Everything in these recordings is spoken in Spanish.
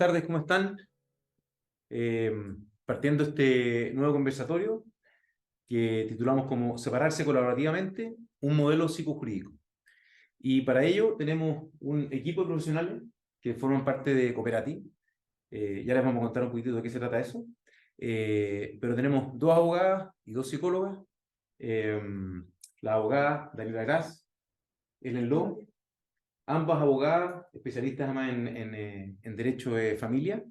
tardes, ¿cómo están? Eh, Partiendo este nuevo conversatorio que titulamos como Separarse colaborativamente, un modelo psicojurídico. Y para ello tenemos un equipo de profesionales que forman parte de Cooperati. Ya les vamos a contar un poquitito de qué se trata eso. Pero tenemos dos abogadas y dos psicólogas. Eh, la abogada Daniela Gras, Ellen Lo, ambas abogadas, especialistas además en derecho de familia,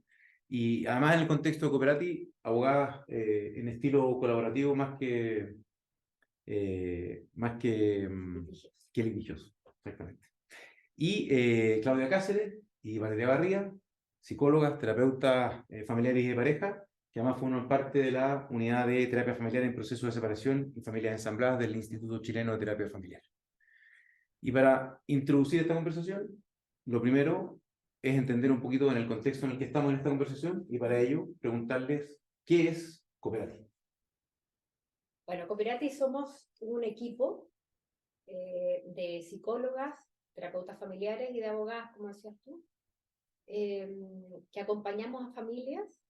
y además en el contexto de Cooperati, abogadas en estilo colaborativo que litigioso. Exactamente. Y Claudia Cáceres y Valeria Barría, psicólogas, terapeutas familiares y de pareja, que además forman parte de la unidad de terapia familiar en proceso de separación y familias ensambladas del Instituto Chileno de Terapia Familiar. Y para introducir esta conversación, lo primero es entender un poquito en el contexto en el que estamos en esta conversación y para ello preguntarles qué es Cooperati. Bueno, Cooperati somos un equipo de psicólogas, terapeutas familiares y de abogadas, como decías tú, que acompañamos a familias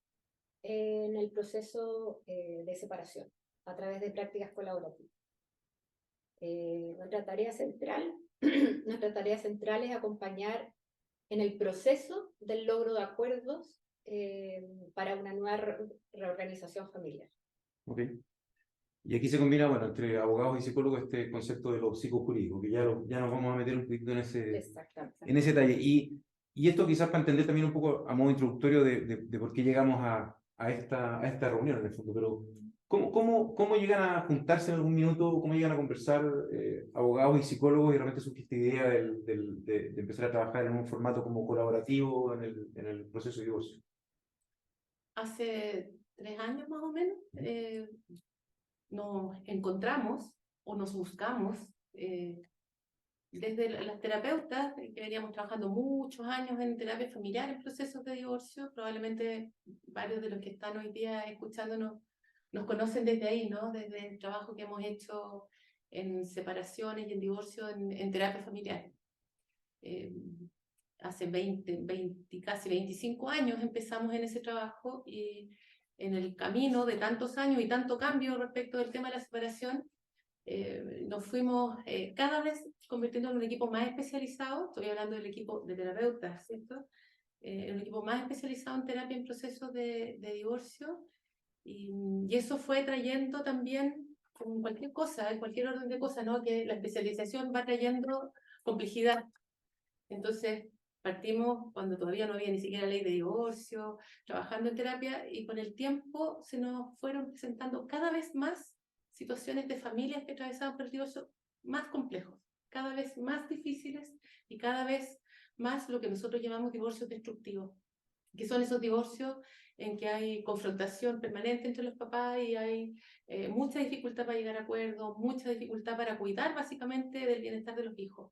en el proceso de separación a través de prácticas colaborativas. Nuestra tarea central es acompañar en el proceso del logro de acuerdos para una nueva reorganización familiar. Okay. Y aquí se combina, bueno, entre abogados y psicólogos este concepto de lo psicojurídico, que ya nos vamos a meter un poquito en ese detalle. Y esto quizás para entender también un poco a modo introductorio de por qué llegamos a esta reunión en el fondo, pero ¿cómo llegan a juntarse en algún minuto? ¿Cómo llegan a conversar abogados y psicólogos y realmente surge esta idea de empezar a trabajar en un formato como colaborativo en el proceso de divorcio? Hace 3 años más o menos nos encontramos o nos buscamos desde las terapeutas que veníamos trabajando muchos años en terapia familiar en procesos de divorcio. Probablemente varios de los que están hoy día escuchándonos nos conocen desde ahí, ¿no? Desde el trabajo que hemos hecho en separaciones y en divorcio en terapia familiar. Hace 20, casi 25 años empezamos en ese trabajo y en el camino de tantos años y tanto cambio respecto del tema de la separación, nos fuimos cada vez convirtiendo en un equipo más especializado. Estoy hablando del equipo de terapeutas, ¿cierto? Un equipo más especializado en terapia en procesos de divorcio, y eso fue trayendo también, como cualquier cosa, en cualquier orden de cosas, ¿no? Que la especialización va trayendo complejidad. Entonces partimos cuando todavía no había ni siquiera ley de divorcio, trabajando en terapia, y con el tiempo se nos fueron presentando cada vez más situaciones de familias que atravesaban por el divorcio más complejos, cada vez más difíciles y cada vez más lo que nosotros llamamos divorcios destructivos, que son esos divorcios en que hay confrontación permanente entre los papás y hay mucha dificultad para llegar a acuerdos, mucha dificultad para cuidar básicamente del bienestar de los hijos.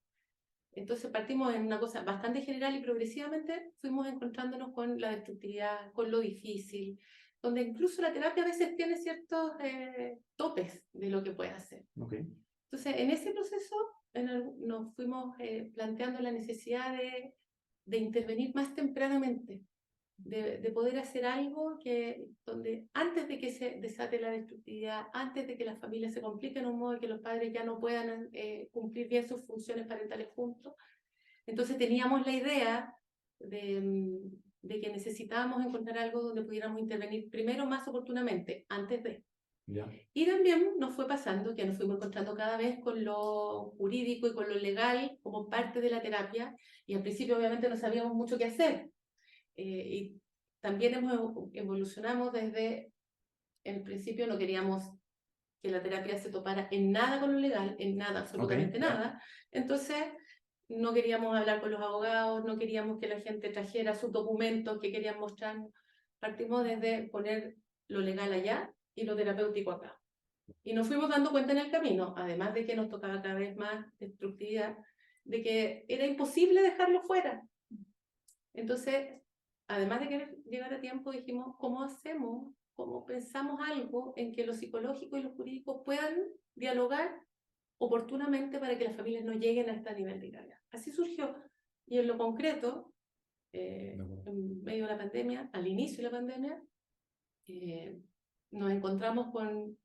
Entonces partimos en una cosa bastante general y progresivamente fuimos encontrándonos con la destructividad, con lo difícil, donde incluso la terapia a veces tiene ciertos topes de lo que puede hacer. Okay. Entonces, en ese proceso nos fuimos planteando la necesidad de intervenir más tempranamente, de poder hacer algo donde antes de que se desate la destructividad, antes de que las familias se compliquen de un modo que los padres ya no puedan cumplir bien sus funciones parentales juntos. Entonces teníamos la idea de que necesitábamos encontrar algo donde pudiéramos intervenir primero más oportunamente, antes de. Ya. Y también nos fue pasando que nos fuimos encontrando cada vez con lo jurídico y con lo legal como parte de la terapia, y al principio obviamente no sabíamos mucho qué hacer. Y también evolucionamos desde el principio, no queríamos que la terapia se topara en nada con lo legal, en nada, absolutamente nada. Entonces no queríamos hablar con los abogados, no queríamos que la gente trajera sus documentos que querían mostrar. Partimos desde poner lo legal allá y lo terapéutico acá. Y nos fuimos dando cuenta en el camino, además de que nos tocaba cada vez más destructividad, de que era imposible dejarlo fuera. Entonces, además de querer llegar a tiempo, dijimos, ¿cómo hacemos? ¿Cómo pensamos algo en que lo psicológico y lo jurídico puedan dialogar oportunamente para que las familias no lleguen a este nivel de carga? Así surgió. Y en lo concreto, en medio de la pandemia, al inicio de la pandemia, nos encontramos con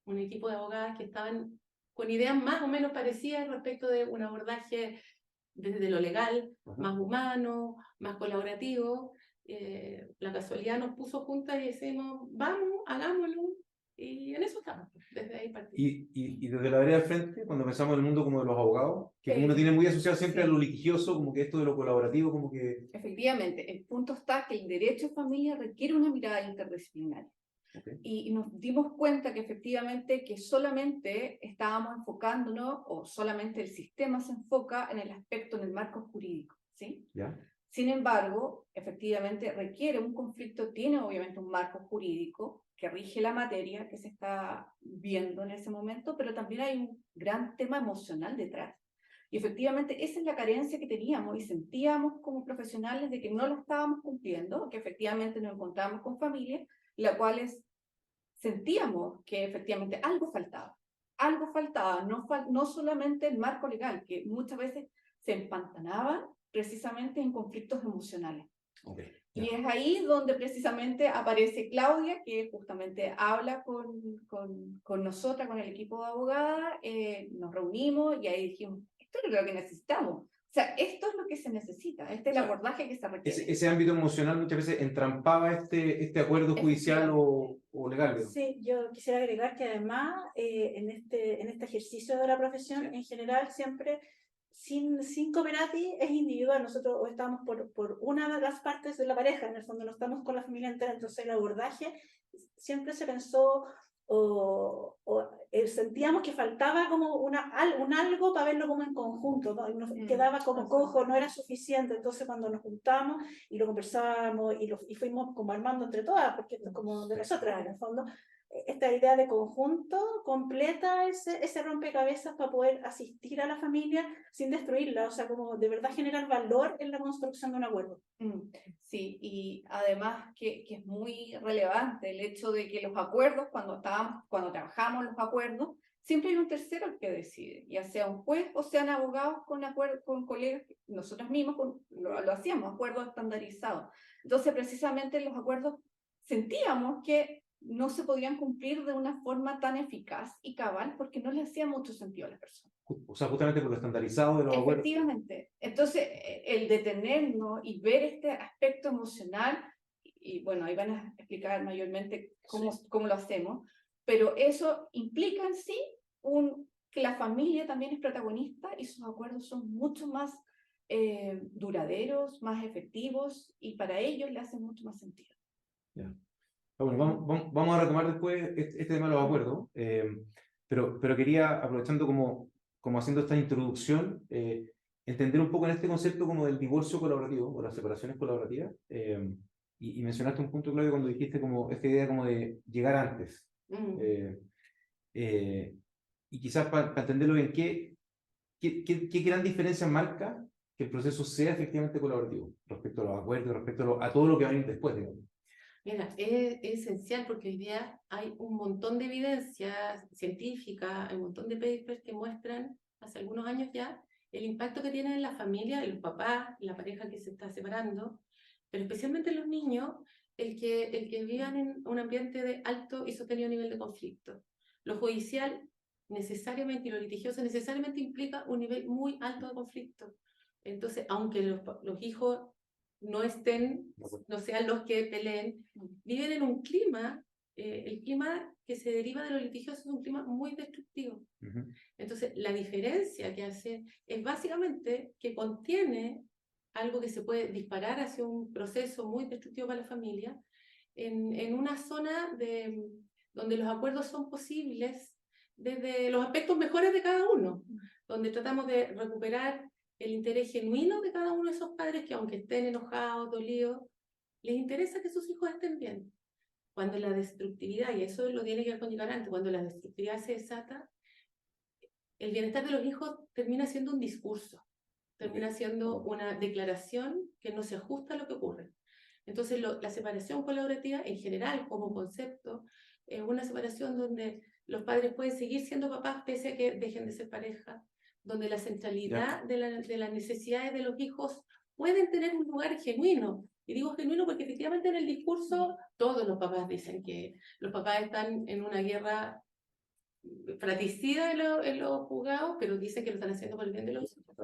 un equipo de abogadas que estaban con ideas más o menos parecidas respecto de un abordaje desde lo legal, más humano, más colaborativo. La casualidad nos puso juntas y decimos, vamos, hagámoslo, y en eso estamos, desde ahí partimos. Y desde la vereda del frente, cuando pensamos en el mundo como de los abogados, que como uno tiene muy asociado siempre a lo litigioso, como que esto de lo colaborativo, como que... Efectivamente, el punto está que el derecho de familia requiere una mirada interdisciplinaria. Okay. Y nos dimos cuenta que efectivamente que solamente estábamos enfocándonos o solamente el sistema se enfoca en el aspecto, en el marco jurídico, ¿sí? ¿Ya? Sin embargo, efectivamente requiere un conflicto, tiene obviamente un marco jurídico que rige la materia que se está viendo en ese momento, pero también hay un gran tema emocional detrás. Y efectivamente esa es la carencia que teníamos y sentíamos como profesionales de que no lo estábamos cumpliendo, que efectivamente nos encontramos con familias, las cuales sentíamos que efectivamente algo faltaba, no solamente el marco legal, que muchas veces se empantanaban precisamente en conflictos emocionales. Okay. Y es ahí donde precisamente aparece Claudia, que justamente habla con nosotras, con el equipo de abogadas, nos reunimos y ahí dijimos, esto es lo que necesitamos. O sea, esto es lo que se necesita, este es el abordaje que se requiere. Ese ámbito emocional muchas veces entrampaba este acuerdo judicial o legal. ¿No? Sí, yo quisiera agregar que además en este ejercicio de la profesión, en general, siempre sin cooperative es individual. Nosotros o estamos por una de las partes de la pareja, en el fondo no estamos con la familia entera, entonces el abordaje siempre se pensó sentíamos que faltaba como un algo para verlo como en conjunto, ¿no? Y nos quedaba como cojo, no era suficiente. Entonces cuando nos juntamos y lo conversábamos y fuimos como armando entre todas, porque esto es como de nosotras en el fondo, esta idea de conjunto completa ese rompecabezas para poder asistir a la familia sin destruirla, o sea, como de verdad generar valor en la construcción de un acuerdo. Sí, y además que es muy relevante el hecho de que los acuerdos, cuando trabajamos los acuerdos, siempre hay un tercero el que decide, ya sea un juez o sean abogados con colegas, nosotros mismos lo hacíamos, acuerdos estandarizados. Entonces, precisamente los acuerdos sentíamos que no se podían cumplir de una forma tan eficaz y cabal porque no le hacía mucho sentido a la persona. O sea, justamente por lo estandarizado de los acuerdos. Efectivamente. Entonces, el detenernos y ver este aspecto emocional, y bueno, ahí van a explicar mayormente cómo lo hacemos, pero eso implica en sí que la familia también es protagonista y sus acuerdos son mucho más duraderos, más efectivos y para ellos le hacen mucho más sentido. Yeah. Bueno, vamos a retomar después este tema de los acuerdos, pero quería, aprovechando como haciendo esta introducción, entender un poco en este concepto como del divorcio colaborativo o las separaciones colaborativas, y mencionaste un punto, Claudio, cuando dijiste como esta idea como de llegar antes. Y quizás para entenderlo bien, ¿qué gran diferencia marca que el proceso sea efectivamente colaborativo respecto a los acuerdos, respecto a todo lo que va a venir después, digamos? Mira, es esencial porque hoy día hay un montón de evidencias científicas, hay un montón de papers que muestran, hace algunos años ya, el impacto que tiene en la familia, en los papás, en la pareja que se está separando, pero especialmente en los niños, el que vivan en un ambiente de alto y sostenido nivel de conflicto. Lo judicial necesariamente y lo litigioso necesariamente implica un nivel muy alto de conflicto. Entonces, aunque los hijos no sean los que peleen, viven en un clima, el clima que se deriva de lo litigioso es un clima muy destructivo. Entonces, la diferencia que hace es básicamente que contiene algo que se puede disparar hacia un proceso muy destructivo para la familia, en una zona donde los acuerdos son posibles desde los aspectos mejores de cada uno, donde tratamos de recuperar el interés genuino de cada uno de esos padres que aunque estén enojados, dolidos, les interesa que sus hijos estén bien. Cuando la destructividad, y eso lo tiene que ver con llegar antes, cuando la destructividad se desata, el bienestar de los hijos termina siendo un discurso, termina siendo una declaración que no se ajusta a lo que ocurre. Entonces la separación colaborativa en general como concepto es una separación donde los padres pueden seguir siendo papás pese a que dejen de ser pareja, donde la centralidad de las necesidades de los hijos pueden tener un lugar genuino. Y digo genuino porque efectivamente en el discurso todos los papás dicen que los papás están en una guerra fratricida en los juzgados, pero dicen que lo están haciendo por el bien de los hijos.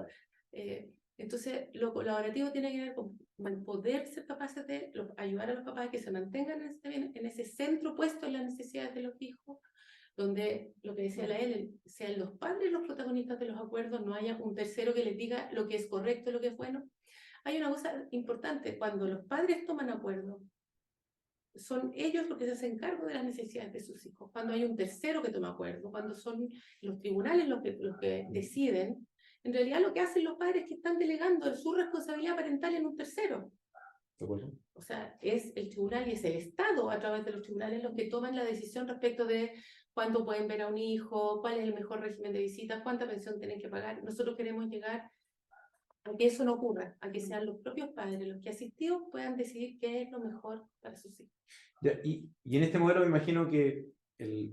Entonces, lo colaborativo tiene que ver con poder ser capaces de ayudar a los papás a que se mantengan en ese centro puesto en las necesidades de los hijos, donde, lo que decía la Ellen, sean los padres los protagonistas de los acuerdos, no haya un tercero que les diga lo que es correcto, lo que es bueno. Hay una cosa importante, cuando los padres toman acuerdos, son ellos los que se hacen cargo de las necesidades de sus hijos. Cuando hay un tercero que toma acuerdo, cuando son los tribunales los que deciden, en realidad lo que hacen los padres es que están delegando su responsabilidad parental en un tercero. ¿De acuerdo? O sea, es el tribunal y es el Estado a través de los tribunales los que toman la decisión respecto de cuándo pueden ver a un hijo, cuál es el mejor régimen de visitas, cuánta pensión tienen que pagar. Nosotros queremos llegar a que eso no ocurra, a que sean los propios padres los que asistidos puedan decidir qué es lo mejor para sus hijos. Ya, y en este modelo me imagino que el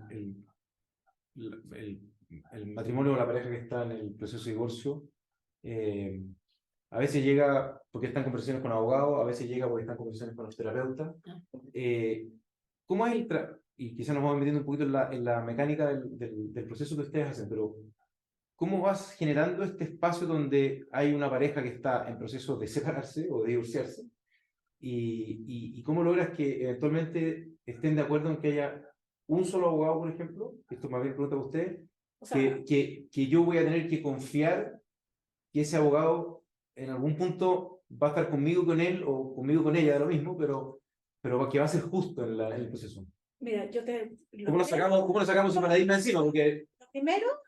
matrimonio o la pareja que está en el proceso de divorcio a veces llega porque están en conversaciones con abogados, a veces llega porque están en conversaciones con los terapeutas. ¿Cómo es y quizás nos vamos metiendo un poquito en la mecánica del proceso que ustedes hacen, pero ¿cómo vas generando este espacio donde hay una pareja que está en proceso de separarse o de divorciarse? ¿Y cómo logras que eventualmente estén de acuerdo en que haya un solo abogado, por ejemplo? Esto más bien pregunta a usted, O sea, que yo voy a tener que confiar que ese abogado en algún punto va a estar conmigo con él o conmigo con ella, de lo mismo, pero que va a ser justo en el proceso. mira, ¿Cómo lo sacamos ese paradigma encima? Porque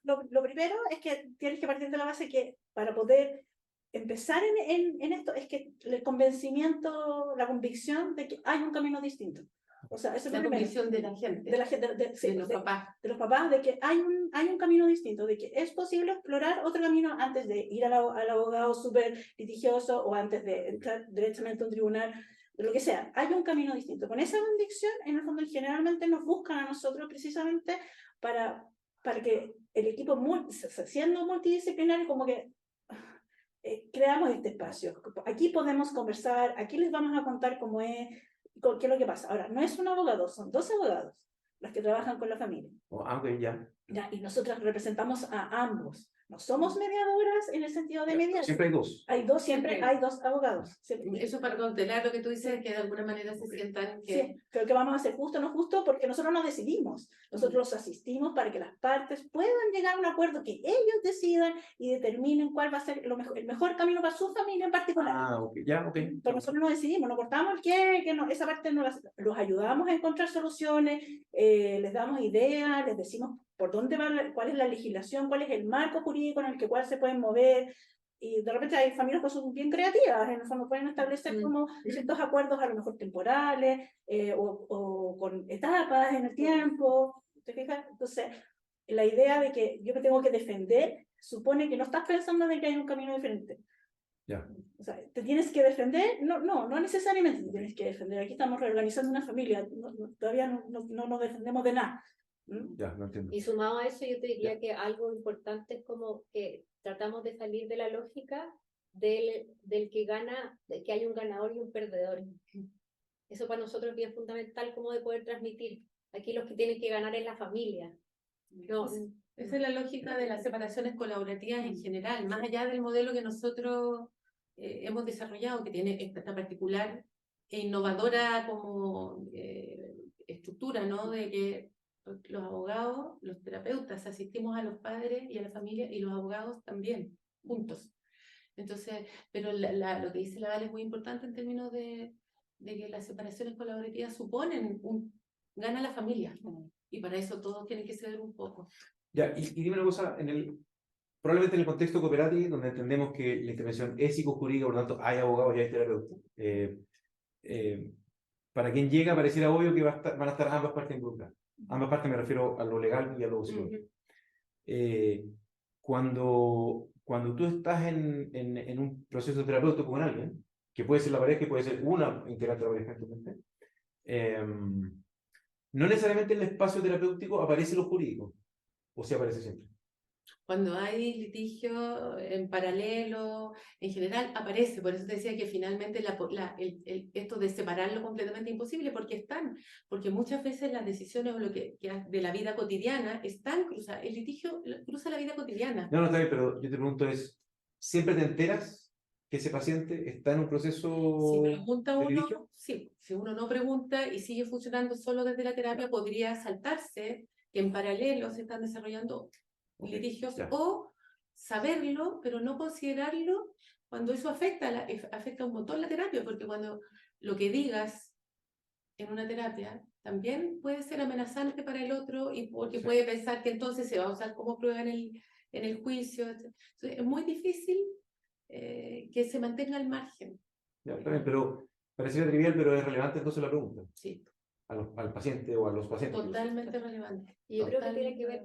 lo primero es que tienes que partir de la base que para poder empezar en esto es que el convencimiento, la convicción de que hay un camino distinto. O sea, eso es La lo primero. convicción de la gente, De la gente, sí, de los papás. de los papás, de que hay un camino distinto, de que es posible explorar otro camino antes de ir al abogado súper litigioso o antes de entrar directamente a un tribunal, de lo que sea. Hay un camino distinto. Con esa convicción, en el fondo, generalmente nos buscan a nosotros precisamente para que el equipo, siendo multidisciplinario, como que creamos este espacio. Aquí podemos conversar, aquí les vamos a contar cómo es, qué es lo que pasa. Ahora, no es un abogado, son dos abogados los que trabajan con la familia. ok, ya. Y nosotros representamos a ambos. No somos mediadoras en el sentido de mediar. Siempre hay dos. Hay dos, siempre hay dos abogados. Eso para contener lo que tú dices, que de alguna manera se sientan que... Sí, creo que vamos a hacer justo o no justo porque nosotros no decidimos. Nosotros los asistimos para que las partes puedan llegar a un acuerdo que ellos decidan y determinen cuál va a ser el mejor camino para su familia en particular. Ok, ya, ok. Pero nosotros no decidimos, no cortamos el que no, esa parte no los ayudamos a encontrar soluciones, les damos ideas, les decimos por dónde va, cuál es la legislación, cuál es el marco jurídico en el que cuál se pueden mover. Y de repente hay familias que son bien creativas, en el fondo pueden establecer como ciertos acuerdos a lo mejor temporales o con etapas en el tiempo. ¿Te fijas? Entonces, la idea de que yo me tengo que defender supone que no estás pensando en que hay un camino diferente. Ya. O sea, ¿te tienes que defender? No necesariamente te tienes que defender. Aquí estamos reorganizando una familia, todavía no nos defendemos de nada. Ya, no entiendo. Y sumado a eso, yo te diría que algo importante es como que tratamos de salir de la lógica del que gana, de que hay un ganador y un perdedor. Eso para nosotros es bien fundamental como de poder transmitir. Aquí los que tienen que ganar es la familia. No, Esa es la lógica de las separaciones colaborativas en general, más allá del modelo que nosotros hemos desarrollado, que tiene esta particular e innovadora como estructura, ¿no? De que los abogados, los terapeutas, asistimos a los padres y a la familia, y los abogados también, juntos. Entonces, pero lo que dice la Val es muy importante en términos de que las separaciones colaborativas suponen gana la familia, y para eso todos tienen que ceder un poco. Ya, y dime una cosa, probablemente en el contexto cooperativo, donde entendemos que la intervención es psicojurídica, por lo tanto hay abogados y hay terapeutas, para quien llega pareciera obvio que van a estar ambas partes involucradas. Ambas partes me refiero a lo legal y a lo psicológico. Cuando tú estás en un proceso terapéutico con alguien, que puede ser la pareja, que puede ser una integrante de la pareja, no necesariamente en el espacio terapéutico aparece lo jurídico, o sea, aparece siempre. Cuando hay litigio en paralelo, en general aparece, por eso te decía que finalmente esto de separarlo completamente es imposible, porque muchas veces las decisiones o lo que de la vida cotidiana están cruzadas, el litigio cruza la vida cotidiana. No, está bien, pero yo te pregunto ¿siempre te enteras que ese paciente está en un proceso Si pregunta de uno, litigio? sí, si uno no pregunta y sigue funcionando solo desde la terapia, podría saltarse que en paralelo se están desarrollando litigios ya. o saberlo, pero no considerarlo cuando eso afecta un montón la terapia, porque cuando lo que digas en una terapia también puede ser amenazante para el otro y porque Sí. puede pensar que entonces se va a usar como prueba en el juicio. Entonces, es muy difícil que se mantenga al margen. Ya, está bien, pero pareciera trivial, pero es relevante entonces la pregunta. Sí, Al paciente o a los pacientes. totalmente relevante. Y yo creo que tiene que ver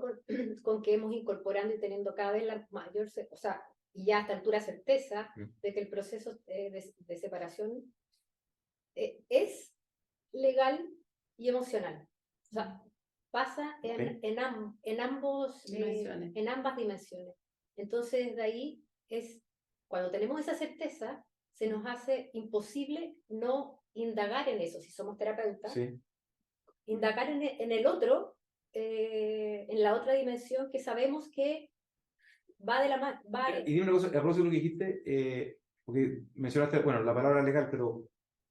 con que hemos incorporando y teniendo cada vez la mayor, o sea, y ya a esta altura certeza de que el proceso de separación es legal y emocional. O sea, pasa en ambas dimensiones. Entonces, de ahí cuando tenemos esa certeza, se nos hace imposible no indagar en eso, si somos terapeutas, Sí. indagar en el otro, en la otra dimensión que sabemos que va de la mano. Y dime una cosa, a propósito de lo que dijiste, porque mencionaste, bueno, la palabra legal, pero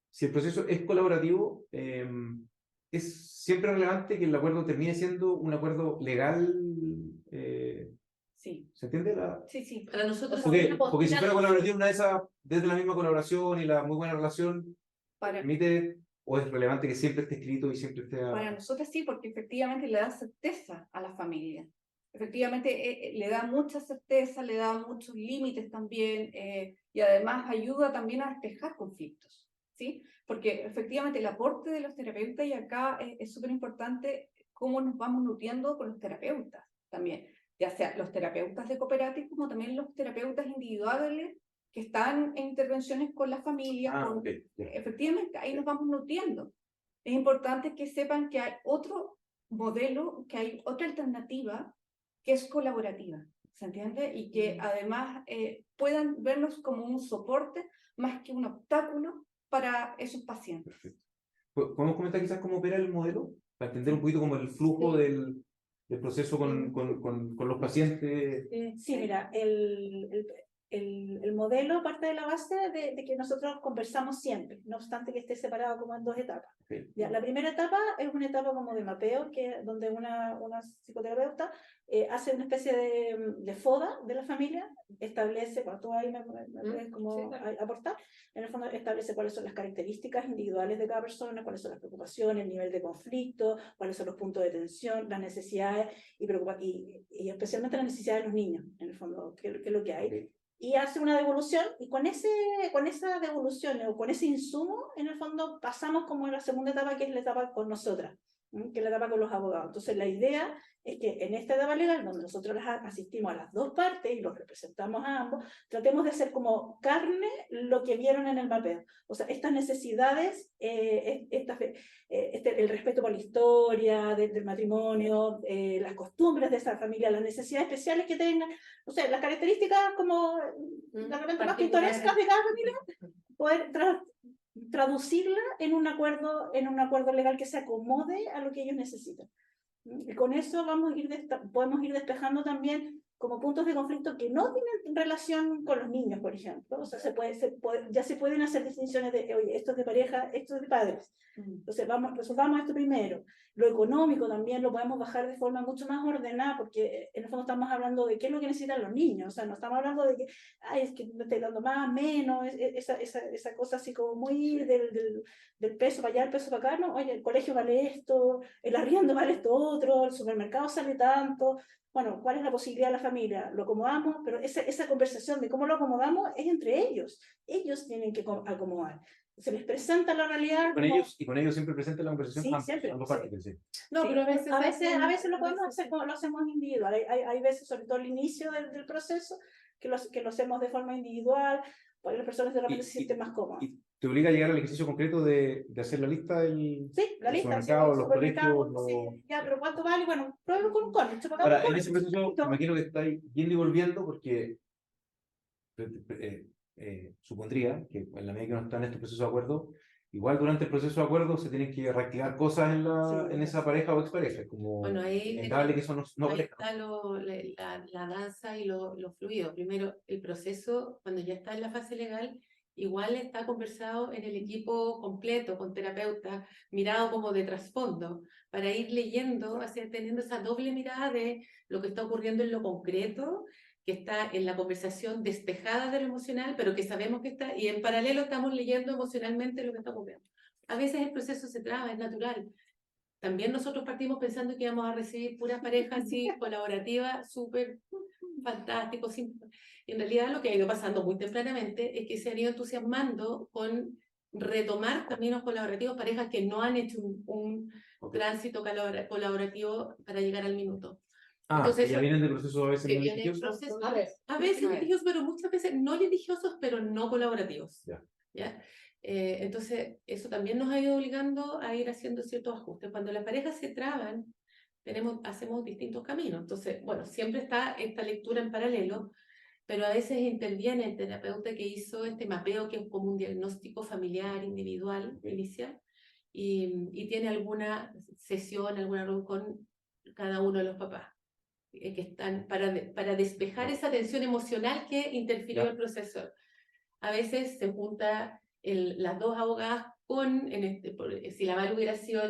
si el proceso es colaborativo, es siempre relevante que el acuerdo termine siendo un acuerdo legal. Sí, ¿Se entiende? sí. Para nosotros Porque si fuera colaborativo, una de esas, desde la misma colaboración y la muy buena relación, permite, o es relevante que siempre esté escrito y siempre esté. Para nosotros sí, porque efectivamente le da certeza a la familia. Efectivamente le da mucha certeza, le da muchos límites también y además ayuda también a despejar conflictos, ¿sí? Porque efectivamente el aporte de los terapeutas y acá es súper importante cómo nos vamos nutriendo con los terapeutas también, ya sea los terapeutas de cooperativas como también los terapeutas individuales que están en intervenciones con la familia. Efectivamente, ahí nos vamos nutriendo. Es importante que sepan que hay otro modelo, que hay otra alternativa que es colaborativa, ¿se entiende? Y que además puedan vernos como un soporte más que un obstáculo para esos pacientes. Perfecto. ¿Podemos comentar quizás cómo opera el modelo? Para entender un poquito como el flujo del proceso con los pacientes. Sí, mira, el modelo parte de la base de que nosotros conversamos siempre, no obstante que esté separado como en dos etapas. Okay. Ya, la primera etapa es una etapa como de mapeo, donde una psicoterapeuta hace una especie de foda de la familia, establece, cuando tú ahí me puedes como aportar, en el fondo establece cuáles son las características individuales de cada persona, cuáles son las preocupaciones, el nivel de conflicto, cuáles son los puntos de tensión, las necesidades y especialmente las necesidades de los niños, en el fondo, qué es lo que hay. Okay. Y hace una devolución, y con esa devolución o con ese insumo, en el fondo pasamos como a la segunda etapa, que es la etapa con nosotras, que es la etapa con los abogados. Entonces la idea es que en esta etapa legal, donde nosotros asistimos a las dos partes y los representamos a ambos, tratemos de hacer como carne lo que vieron en el mapeo. O sea, estas necesidades, el respeto por la historia del matrimonio, las costumbres de esa familia, las necesidades especiales que tengan, o sea, las características como de repente más pintorescas de cada familia, poder traducirla en un acuerdo legal que se acomode a lo que ellos necesitan. Y con eso podemos ir despejando también como puntos de conflicto que no tienen relación con los niños, por ejemplo. O sea, ya se pueden hacer distinciones de, oye, esto es de pareja, esto es de padres. Entonces, resolvamos esto primero. Lo económico también lo podemos bajar de forma mucho más ordenada, porque en el fondo estamos hablando de qué es lo que necesitan los niños. O sea, no estamos hablando de que, ay, es que me estoy dando más, menos, esa cosa así como muy del peso para allá, el peso para acá, ¿no? Oye, el colegio vale esto, el arriendo vale esto otro, el supermercado sale tanto. Bueno, ¿cuál es la posibilidad de la familia? Lo acomodamos, pero esa conversación de cómo lo acomodamos es entre ellos. Ellos tienen que acomodar. Se les presenta la realidad. Y con ellos siempre presenta la conversación. Sí, siempre. Sí. No, pero a veces lo podemos hacer como lo hacemos individual. Hay veces, sobre todo al inicio del proceso, que lo hacemos de forma individual, porque las personas de repente se sienten más cómodas. te obliga a llegar al ejercicio concreto de hacer la lista del Sí, la lista, sí, supermercado, los supermercado, colegios, sí, ya, pero ¿cuánto vale? Bueno, prueben con un cono, Ahora, en cono, ese proceso, me chiquitito. imagino que estáis yendo y volviendo porque supondría que en la medida que no están en este proceso de acuerdo, igual durante el proceso de acuerdo se tienen que reactivar cosas en esa pareja o expareja, como Bueno, ahí, inevitable que eso no ahí aparezca. está la danza y lo fluido. Primero, el proceso, cuando ya está en la fase legal, igual está conversado en el equipo completo, con terapeutas, mirado como de trasfondo, para ir leyendo, así, teniendo esa doble mirada de lo que está ocurriendo en lo concreto, que está en la conversación despejada de lo emocional, pero que sabemos que está, y en paralelo estamos leyendo emocionalmente lo que está ocurriendo. A veces el proceso se traba, es natural. También nosotros partimos pensando que íbamos a recibir puras parejas así, colaborativas, súper fantásticos. Y en realidad lo que ha ido pasando muy tempranamente es que se han ido entusiasmando con retomar caminos colaborativos, parejas que no han hecho un tránsito colaborativo para llegar al minuto. Que ya eso- vienen de procesos a veces que muy viene el litigiosos. proceso, A ver, a veces litigiosos, pero muchas veces no litigiosos, pero no colaborativos. Ya. ¿Ya? Entonces, eso también nos ha ido obligando a ir haciendo ciertos ajustes. Cuando las parejas se traban, hacemos distintos caminos. Entonces, bueno, siempre está esta lectura en paralelo, pero a veces interviene el terapeuta que hizo este mapeo, que es como un diagnóstico familiar, individual, inicial, y tiene alguna sesión, alguna reunión con cada uno de los papás, que están para despejar esa tensión emocional que interfirió Ya. el proceso. A veces se junta las dos abogadas si la Maru hubiera sido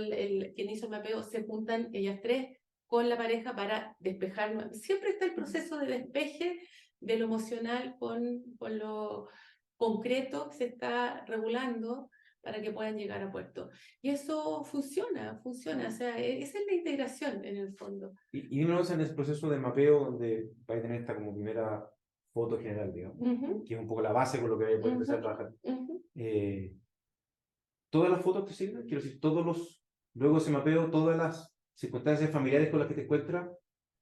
quien hizo el mapeo, se juntan ellas tres con la pareja para despejar. Siempre está el proceso de despeje de lo emocional con lo concreto que se está regulando para que puedan llegar a puerto. Y eso funciona, o sea, esa es la integración en el fondo. Y dime una cosa en ese proceso de mapeo donde vais a tener esta como primera foto general, digamos, que es un poco la base con lo que vais a poder empezar a trabajar. Todas las fotos te sirven, quiero decir, luego ese mapeo, todas las circunstancias familiares con las que te encuentras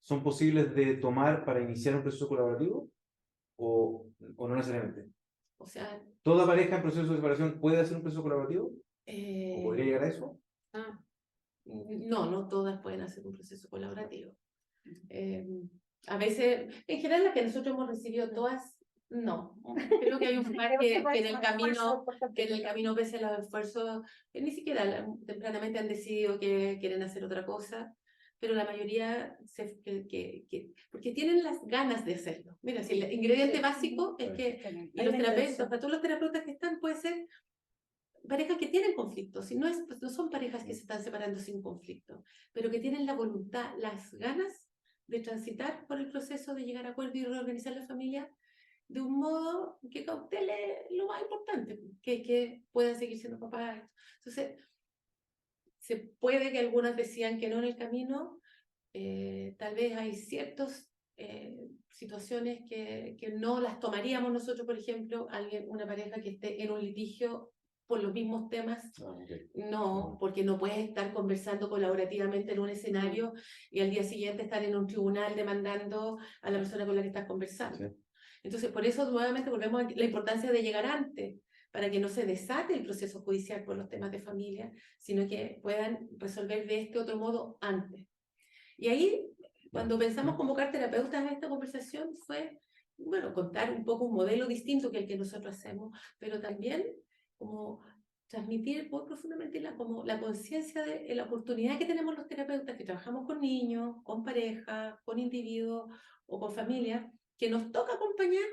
son posibles de tomar para iniciar un proceso colaborativo o no necesariamente. O sea, ¿Toda pareja en proceso de separación puede hacer un proceso colaborativo? ¿O podría llegar a eso? No todas pueden hacer un proceso colaborativo. A veces, en general, las que nosotros hemos recibido todas, no. Creo que hay un par que en el camino, pese a los esfuerzos, ni siquiera tempranamente han decidido que quieren hacer otra cosa, pero la mayoría, porque tienen las ganas de hacerlo. Mira, si el ingrediente básico es que, y los terapeutas, para todos los terapeutas que están, puede ser parejas que tienen conflictos, y no son parejas que se están separando sin conflicto, pero que tienen la voluntad, las ganas de transitar por el proceso de llegar a acuerdo y reorganizar la familia de un modo que cautele lo más importante, que puedan seguir siendo papás. Entonces, se puede que algunas decían que no en el camino, tal vez hay ciertas situaciones que no las tomaríamos nosotros, por ejemplo, una pareja que esté en un litigio por los mismos temas, no, porque no puedes estar conversando colaborativamente en un escenario y al día siguiente estar en un tribunal demandando a la persona con la que estás conversando. Sí. Entonces, por eso nuevamente volvemos a la importancia de llegar antes, para que no se desate el proceso judicial por los temas de familia, sino que puedan resolver de este otro modo antes. Y ahí, cuando pensamos convocar terapeutas a esta conversación, fue, bueno, contar un poco un modelo distinto que el que nosotros hacemos, pero también como transmitir muy profundamente como la conciencia de la oportunidad que tenemos los terapeutas que trabajamos con niños, con parejas, con individuos o con familias, que nos toca acompañar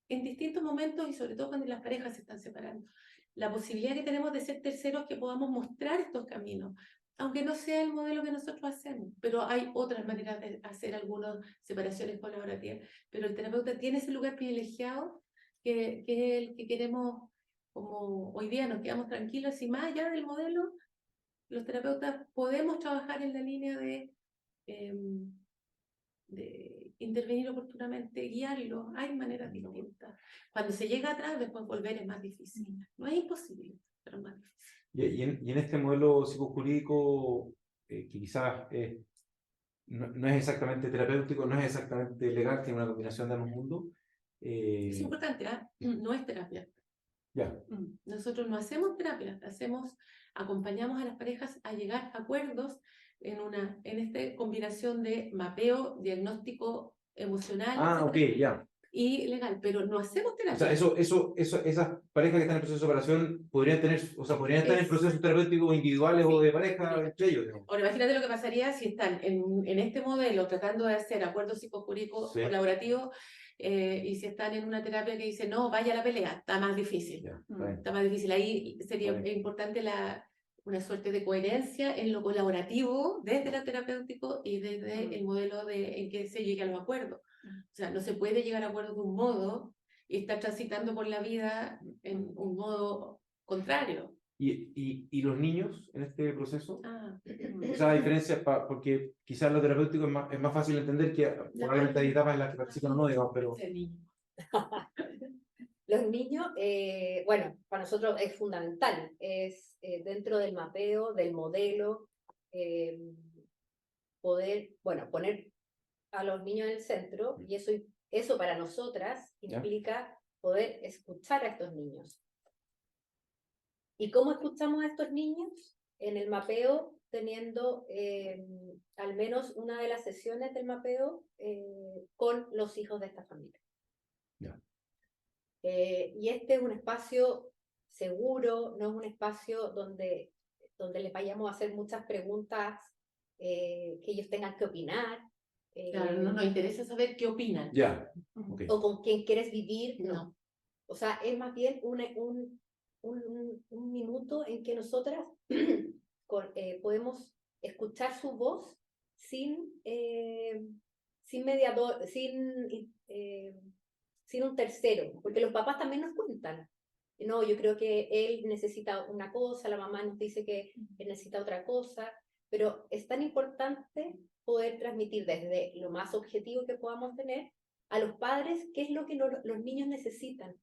en distintos momentos y sobre todo cuando las parejas se están separando. La posibilidad que tenemos de ser terceros que podamos mostrar estos caminos, aunque no sea el modelo que nosotros hacemos, pero hay otras maneras de hacer algunas separaciones colaborativas. Pero el terapeuta tiene ese lugar privilegiado que es el que queremos, como hoy día nos quedamos tranquilos y más allá del modelo, los terapeutas podemos trabajar en la línea de intervenir oportunamente, guiarlo. Hay maneras distintas. Cuando se llega atrás, después volver es más difícil. No es imposible, pero es más difícil. Y en este modelo psicojurídico, que quizás no es exactamente terapéutico, no es exactamente legal, tiene una combinación de ambos mundos. Es importante, no es terapia. Ya. Nosotros no hacemos terapia, acompañamos a las parejas a llegar a acuerdos en esta combinación de mapeo, diagnóstico emocional, Ah, ok, etcétera, ya. y legal, pero no hacemos O terapia. sea, esas parejas que están en proceso de separación podrían tener, o sea, podrían estar en procesos terapéuticos individuales o de pareja entre ellos, digamos. Ahora, imagínate lo que pasaría si están en este modelo tratando de hacer acuerdos psicojurídicos Sí. colaborativos y si están en una terapia que dice no, vaya a la pelea, está más difícil. Ya, está bien. Está más difícil. Ahí sería Está bien. importante una suerte de coherencia en lo colaborativo desde lo terapéutico y desde el modelo en que se llegue a los acuerdos. O sea, no se puede llegar a acuerdos de un modo y estar transitando por la vida en un modo contrario. ¿Y los niños en este proceso? Ah. O sea, la diferencia, porque quizás lo terapéutico es más fácil entender que probablemente hay etapas en las que participan o no, digamos, pero... Ese niño. Los niños, bueno, para nosotros es fundamental, es dentro del mapeo, del modelo, poder, bueno, poner a los niños en el centro, y eso para nosotras implica poder escuchar a estos niños. ¿Y cómo escuchamos a estos niños? En el mapeo, teniendo al menos una de las sesiones del mapeo con los hijos de esta familia. Y este es un espacio seguro, no es un espacio donde les vayamos a hacer muchas preguntas que ellos tengan que opinar. Claro, no nos interesa saber qué opinan. Ya. Okay. O con quién quieres vivir, No. O sea, es más bien un minuto en que nosotras podemos escuchar su voz sin mediador, sin un tercero, porque los papás también nos cuentan. No, yo creo que él necesita una cosa, la mamá nos dice que él necesita otra cosa, pero es tan importante poder transmitir desde lo más objetivo que podamos tener a los padres qué es lo que los niños necesitan.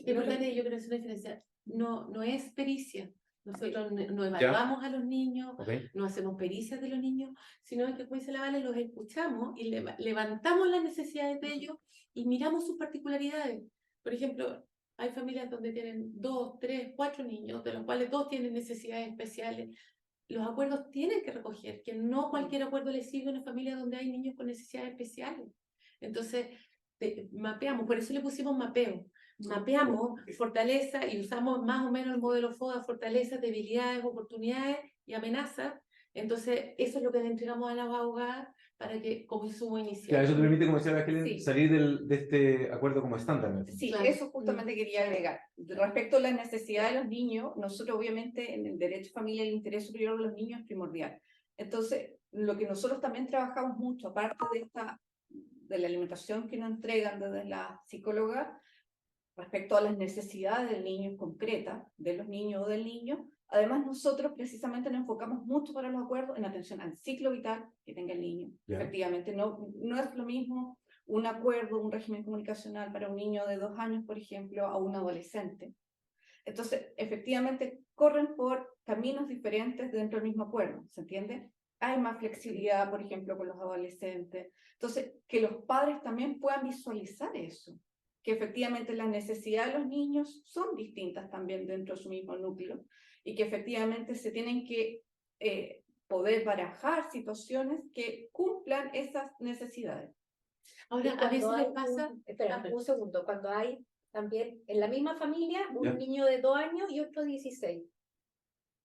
Importante, yo creo que es una diferencia. No es pericia. Nosotros no evaluamos a los niños, no hacemos pericias de los niños, sino que, como dice la Vale, los escuchamos y levantamos las necesidades de ellos y miramos sus particularidades. Por ejemplo, hay familias donde tienen 2, 3, 4 niños, de los cuales 2 tienen necesidades especiales. Los acuerdos tienen que recoger que no cualquier acuerdo le sirve a una familia donde hay niños con necesidades especiales. Entonces, mapeamos, por eso le pusimos mapeo. Mapeamos fortaleza y usamos más o menos el modelo FODA, fortalezas, debilidades, oportunidades y amenazas. Entonces, eso es lo que le entregamos a las abogadas para que, como insumo inicial. Claro, eso te permite, como decía la Helen, salir de este acuerdo como estándar. Sí, claro. Eso justamente quería agregar. Respecto a las necesidades de los niños, nosotros obviamente en el derecho familiar el interés superior de los niños es primordial. Entonces, lo que nosotros también trabajamos mucho, aparte de la alimentación que nos entregan desde la psicóloga, respecto a las necesidades del niño en concreta, de los niños o del niño, además nosotros precisamente nos enfocamos mucho para los acuerdos en atención al ciclo vital que tenga el niño. Efectivamente, no es lo mismo un acuerdo, un régimen comunicacional para un niño de 2 años, por ejemplo, a un adolescente. Entonces, efectivamente, corren por caminos diferentes dentro del mismo acuerdo, ¿se entiende? Hay más flexibilidad, por ejemplo, con los adolescentes. Entonces, que los padres también puedan visualizar eso, que efectivamente las necesidades de los niños son distintas también dentro de su mismo núcleo y que efectivamente se tienen que poder barajar situaciones que cumplan esas necesidades. Ahora, a veces les pasa... Espera, un segundo. Cuando hay también en la misma familia un niño de 2 años y otro 16.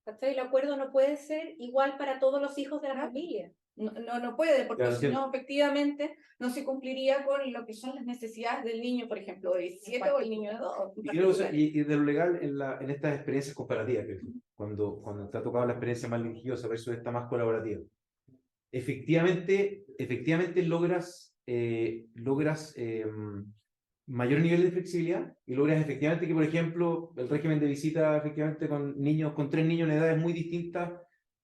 ¿Cachai? El acuerdo no puede ser igual para todos los hijos de la familia. No puede, porque si no, efectivamente, no se cumpliría con lo que son las necesidades del niño, por ejemplo, de 17 o el niño de 2. Y de lo legal en estas experiencias comparativas, cuando te ha tocado la experiencia más litigiosa versus esta más colaborativa, efectivamente logras mayor nivel de flexibilidad y logras efectivamente que, por ejemplo, el régimen de visita efectivamente con 3 niños en edades muy distintas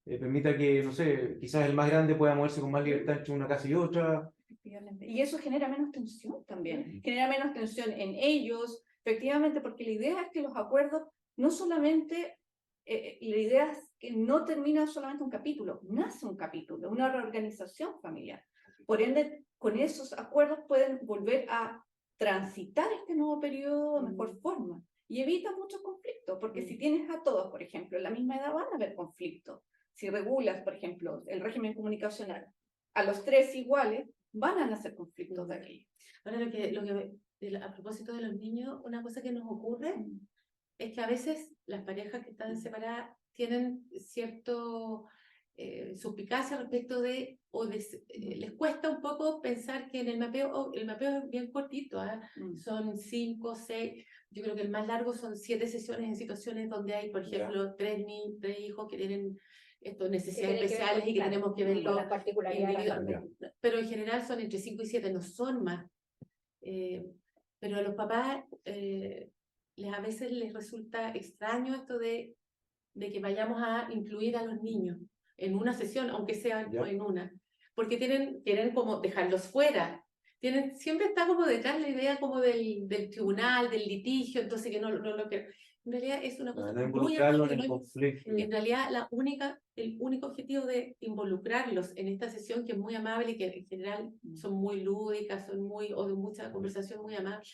permita que, no sé, quizás el más grande pueda moverse con más libertad entre una casa y otra. Efectivamente. Y eso genera menos tensión también, genera menos tensión en ellos, efectivamente, porque la idea es que los acuerdos no solamente, la idea es que no termina solamente un capítulo, nace un capítulo, una reorganización familiar. Por ende, con esos acuerdos pueden volver a transitar este nuevo periodo de mejor forma y evita muchos conflictos, porque si tienes a todos, por ejemplo, en la misma edad van a haber conflictos. Si regulas, por ejemplo, el régimen comunicacional a los 3 iguales, van a nacer conflictos de aquí. Ahora, a propósito de los niños, una cosa que nos ocurre es que a veces las parejas que están separadas tienen cierto suspicacia respecto de, les cuesta un poco pensar que en el mapeo es bien cortito, ¿eh? Son 5, 6, yo creo que el más largo son 7 sesiones en situaciones donde hay, por ejemplo, 3 hijos que tienen necesidades especiales y que tenemos que verlo las particularidades. pero en general son entre 5 y 7, no son más. Pero a los papás a veces les resulta extraño esto de que vayamos a incluir a los niños en una sesión, aunque sea en una, porque quieren como dejarlos fuera. Siempre está como detrás la idea como del tribunal, del litigio, entonces que no lo que... En realidad es una cosa muy involucrarlo en el conflicto. en realidad el único objetivo de involucrarlos en esta sesión, que es muy amable y que en general son muy lúdicas, o de mucha conversación muy amable,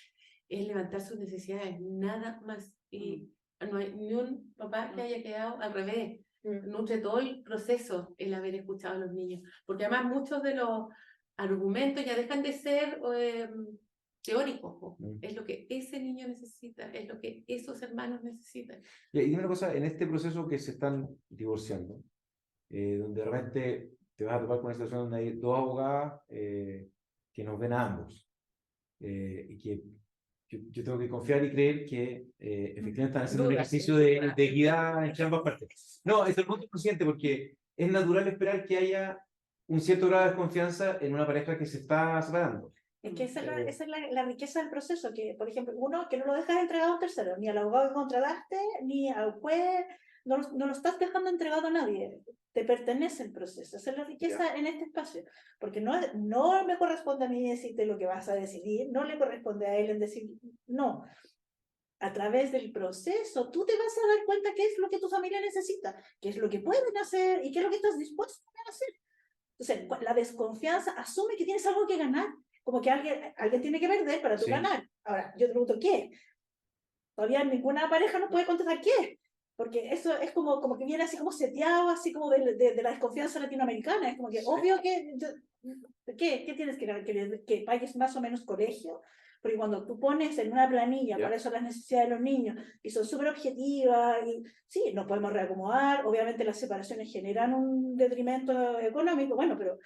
es levantar sus necesidades, nada más. Y no hay ni un papá que haya quedado al revés. Nutre todo el proceso el haber escuchado a los niños, porque además muchos de los argumentos ya dejan de ser teóricos, es lo que ese niño necesita, es lo que esos hermanos necesitan. Y dime una cosa, en este proceso que se están divorciando, donde de repente te vas a topar con una situación donde hay 2 abogadas que nos ven a ambos, y que yo tengo que confiar y creer que efectivamente están haciendo un ejercicio de equidad entre ambas partes. No, es el punto consciente, porque es natural esperar que haya un cierto grado de desconfianza en una pareja que se está separando. Es que esa es la riqueza del proceso, que por ejemplo, uno que no lo dejas entregado a un tercero, ni al abogado que contrataste, ni al juez, no lo estás dejando entregado a nadie, te pertenece el proceso. Esa es la riqueza en este espacio, porque no me corresponde a mí decirte lo que vas a decidir, no le corresponde a él en decir, no. A través del proceso, tú te vas a dar cuenta qué es lo que tu familia necesita, qué es lo que pueden hacer y qué es lo que estás dispuesto a hacer. Entonces, la desconfianza asume que tienes algo que ganar, como que alguien tiene que perder para tú ganar. Ahora, yo te pregunto, ¿qué? Todavía ninguna pareja no puede contestar qué, porque eso es como que viene así como seteado, así como de la desconfianza latinoamericana, es como que obvio que, ¿qué tienes que ganar? ¿Que pagues más o menos colegio? Porque cuando tú pones en una planilla cuáles son las necesidades de los niños, y son súper objetivas, y sí, nos podemos reacomodar, obviamente las separaciones generan un detrimento económico, bueno, pero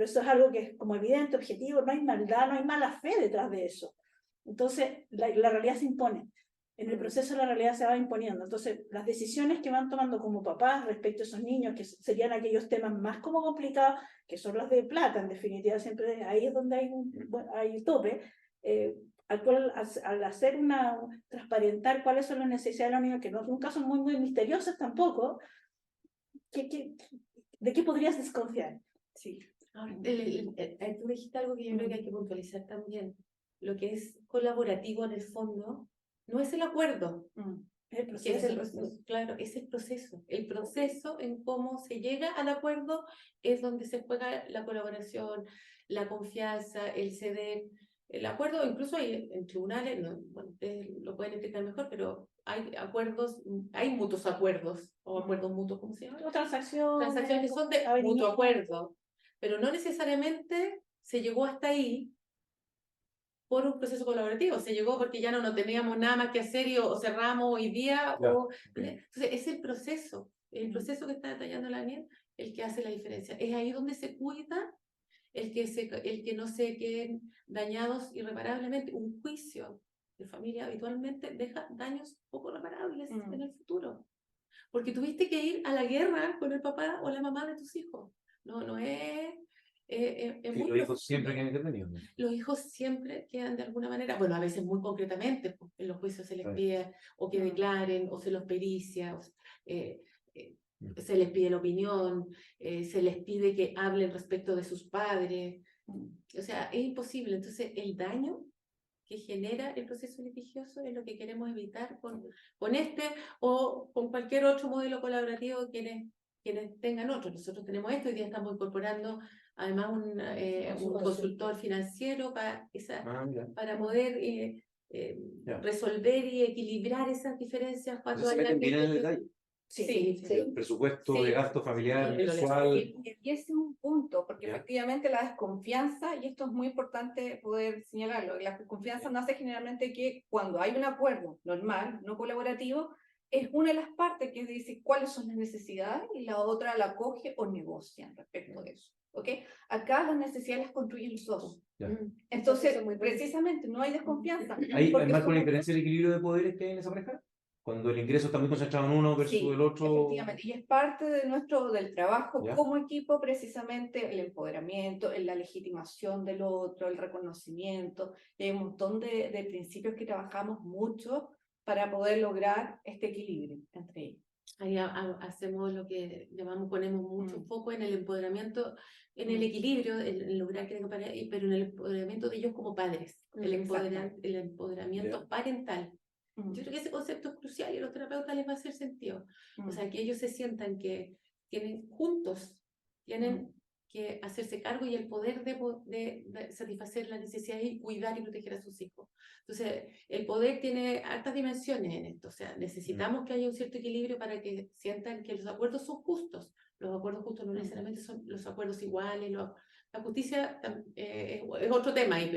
eso es algo que es como evidente, objetivo, no hay maldad, no hay mala fe detrás de eso. Entonces, la realidad se impone. En el proceso la realidad se va imponiendo. Entonces, las decisiones que van tomando como papás respecto a esos niños, que serían aquellos temas más como complicados, que son los de plata, en definitiva, siempre ahí es donde hay tope, al hacer transparentar cuáles son las necesidades de los niños, que nunca son muy misteriosas tampoco, ¿de qué podrías desconfiar? Sí. Ahora, tú dijiste algo que yo creo que hay que puntualizar también. Lo que es colaborativo en el fondo no es el acuerdo. El proceso. Claro, es el proceso. El proceso en cómo se llega al acuerdo es donde se juega la colaboración, la confianza, el ceder. El acuerdo, incluso hay en tribunales, bueno, ustedes lo pueden explicar mejor, pero hay acuerdos, hay mutuos acuerdos, o acuerdos mutuos, ¿cómo se llama? O transacciones Que son de mutuo acuerdo, pero no necesariamente se llegó hasta ahí por un proceso colaborativo, se llegó porque ya no teníamos nada más que hacer o cerramos hoy día. Entonces es el proceso que está detallando la Daniel, el que hace la diferencia. Es ahí donde se cuida el que no se queden dañados irreparablemente. Un juicio de familia habitualmente deja daños poco reparables en el futuro, porque tuviste que ir a la guerra con el papá o la mamá de tus hijos. No es... muy los hijos siempre quedan intervenidos. Los hijos siempre quedan de alguna manera, bueno, a veces muy concretamente, pues, en los juicios se les pide o que declaren o se los pericia, se les pide la opinión, se les pide que hablen respecto de sus padres. O sea, es imposible. Entonces, el daño que genera el proceso litigioso es lo que queremos evitar con este o con cualquier otro modelo colaborativo, quienes quienes tengan otros. Nosotros tenemos esto, hoy día estamos incorporando además un Consultor. consultor financiero Mira. para poder Ya. resolver y equilibrar esas diferencias cuando Entonces se hay meten bien en el alguien que- detalle. Sí, Sí. El presupuesto Sí. de gasto familiar Sí, mensual. Y ese es un punto, porque Ya. efectivamente la desconfianza, y esto es muy importante poder señalarlo, la desconfianza nace generalmente que cuando hay un acuerdo normal, no colaborativo, es una de las partes que dice cuáles son las necesidades y la otra la coge o negocia respecto de eso. ¿Ok? Acá las necesidades las construyen los dos. Ya. Entonces, Eso es muy bonito. precisamente no hay desconfianza. ¿Hay porque marca una somos diferencia del equilibrio de poderes que hay en esa pareja? Cuando el ingreso está muy concentrado en uno versus Sí, el otro. efectivamente, y es parte de del trabajo ¿Ya? como equipo, precisamente el empoderamiento, la legitimación del otro, el reconocimiento, y hay un montón de principios que trabajamos mucho para poder lograr este equilibrio entre ellos. Ahí hacemos lo que llamamos, ponemos mucho foco en el empoderamiento, en el Mm. equilibrio, en lograr que tengan pareja, pero en el empoderamiento de ellos como padres, Exactamente. el empoderamiento Ya. parental. Mm. Yo creo que ese concepto es crucial y a los terapeutas les va a hacer sentido. Mm. O sea, que ellos se sientan que tienen juntos, tienen que hacerse cargo y el poder de satisfacer las necesidades y cuidar y proteger a sus hijos. Entonces, el poder tiene altas dimensiones en esto. O sea, necesitamos que haya un cierto equilibrio para que sientan que los acuerdos son justos. Los acuerdos justos no necesariamente son los acuerdos iguales. La justicia es otro tema ahí,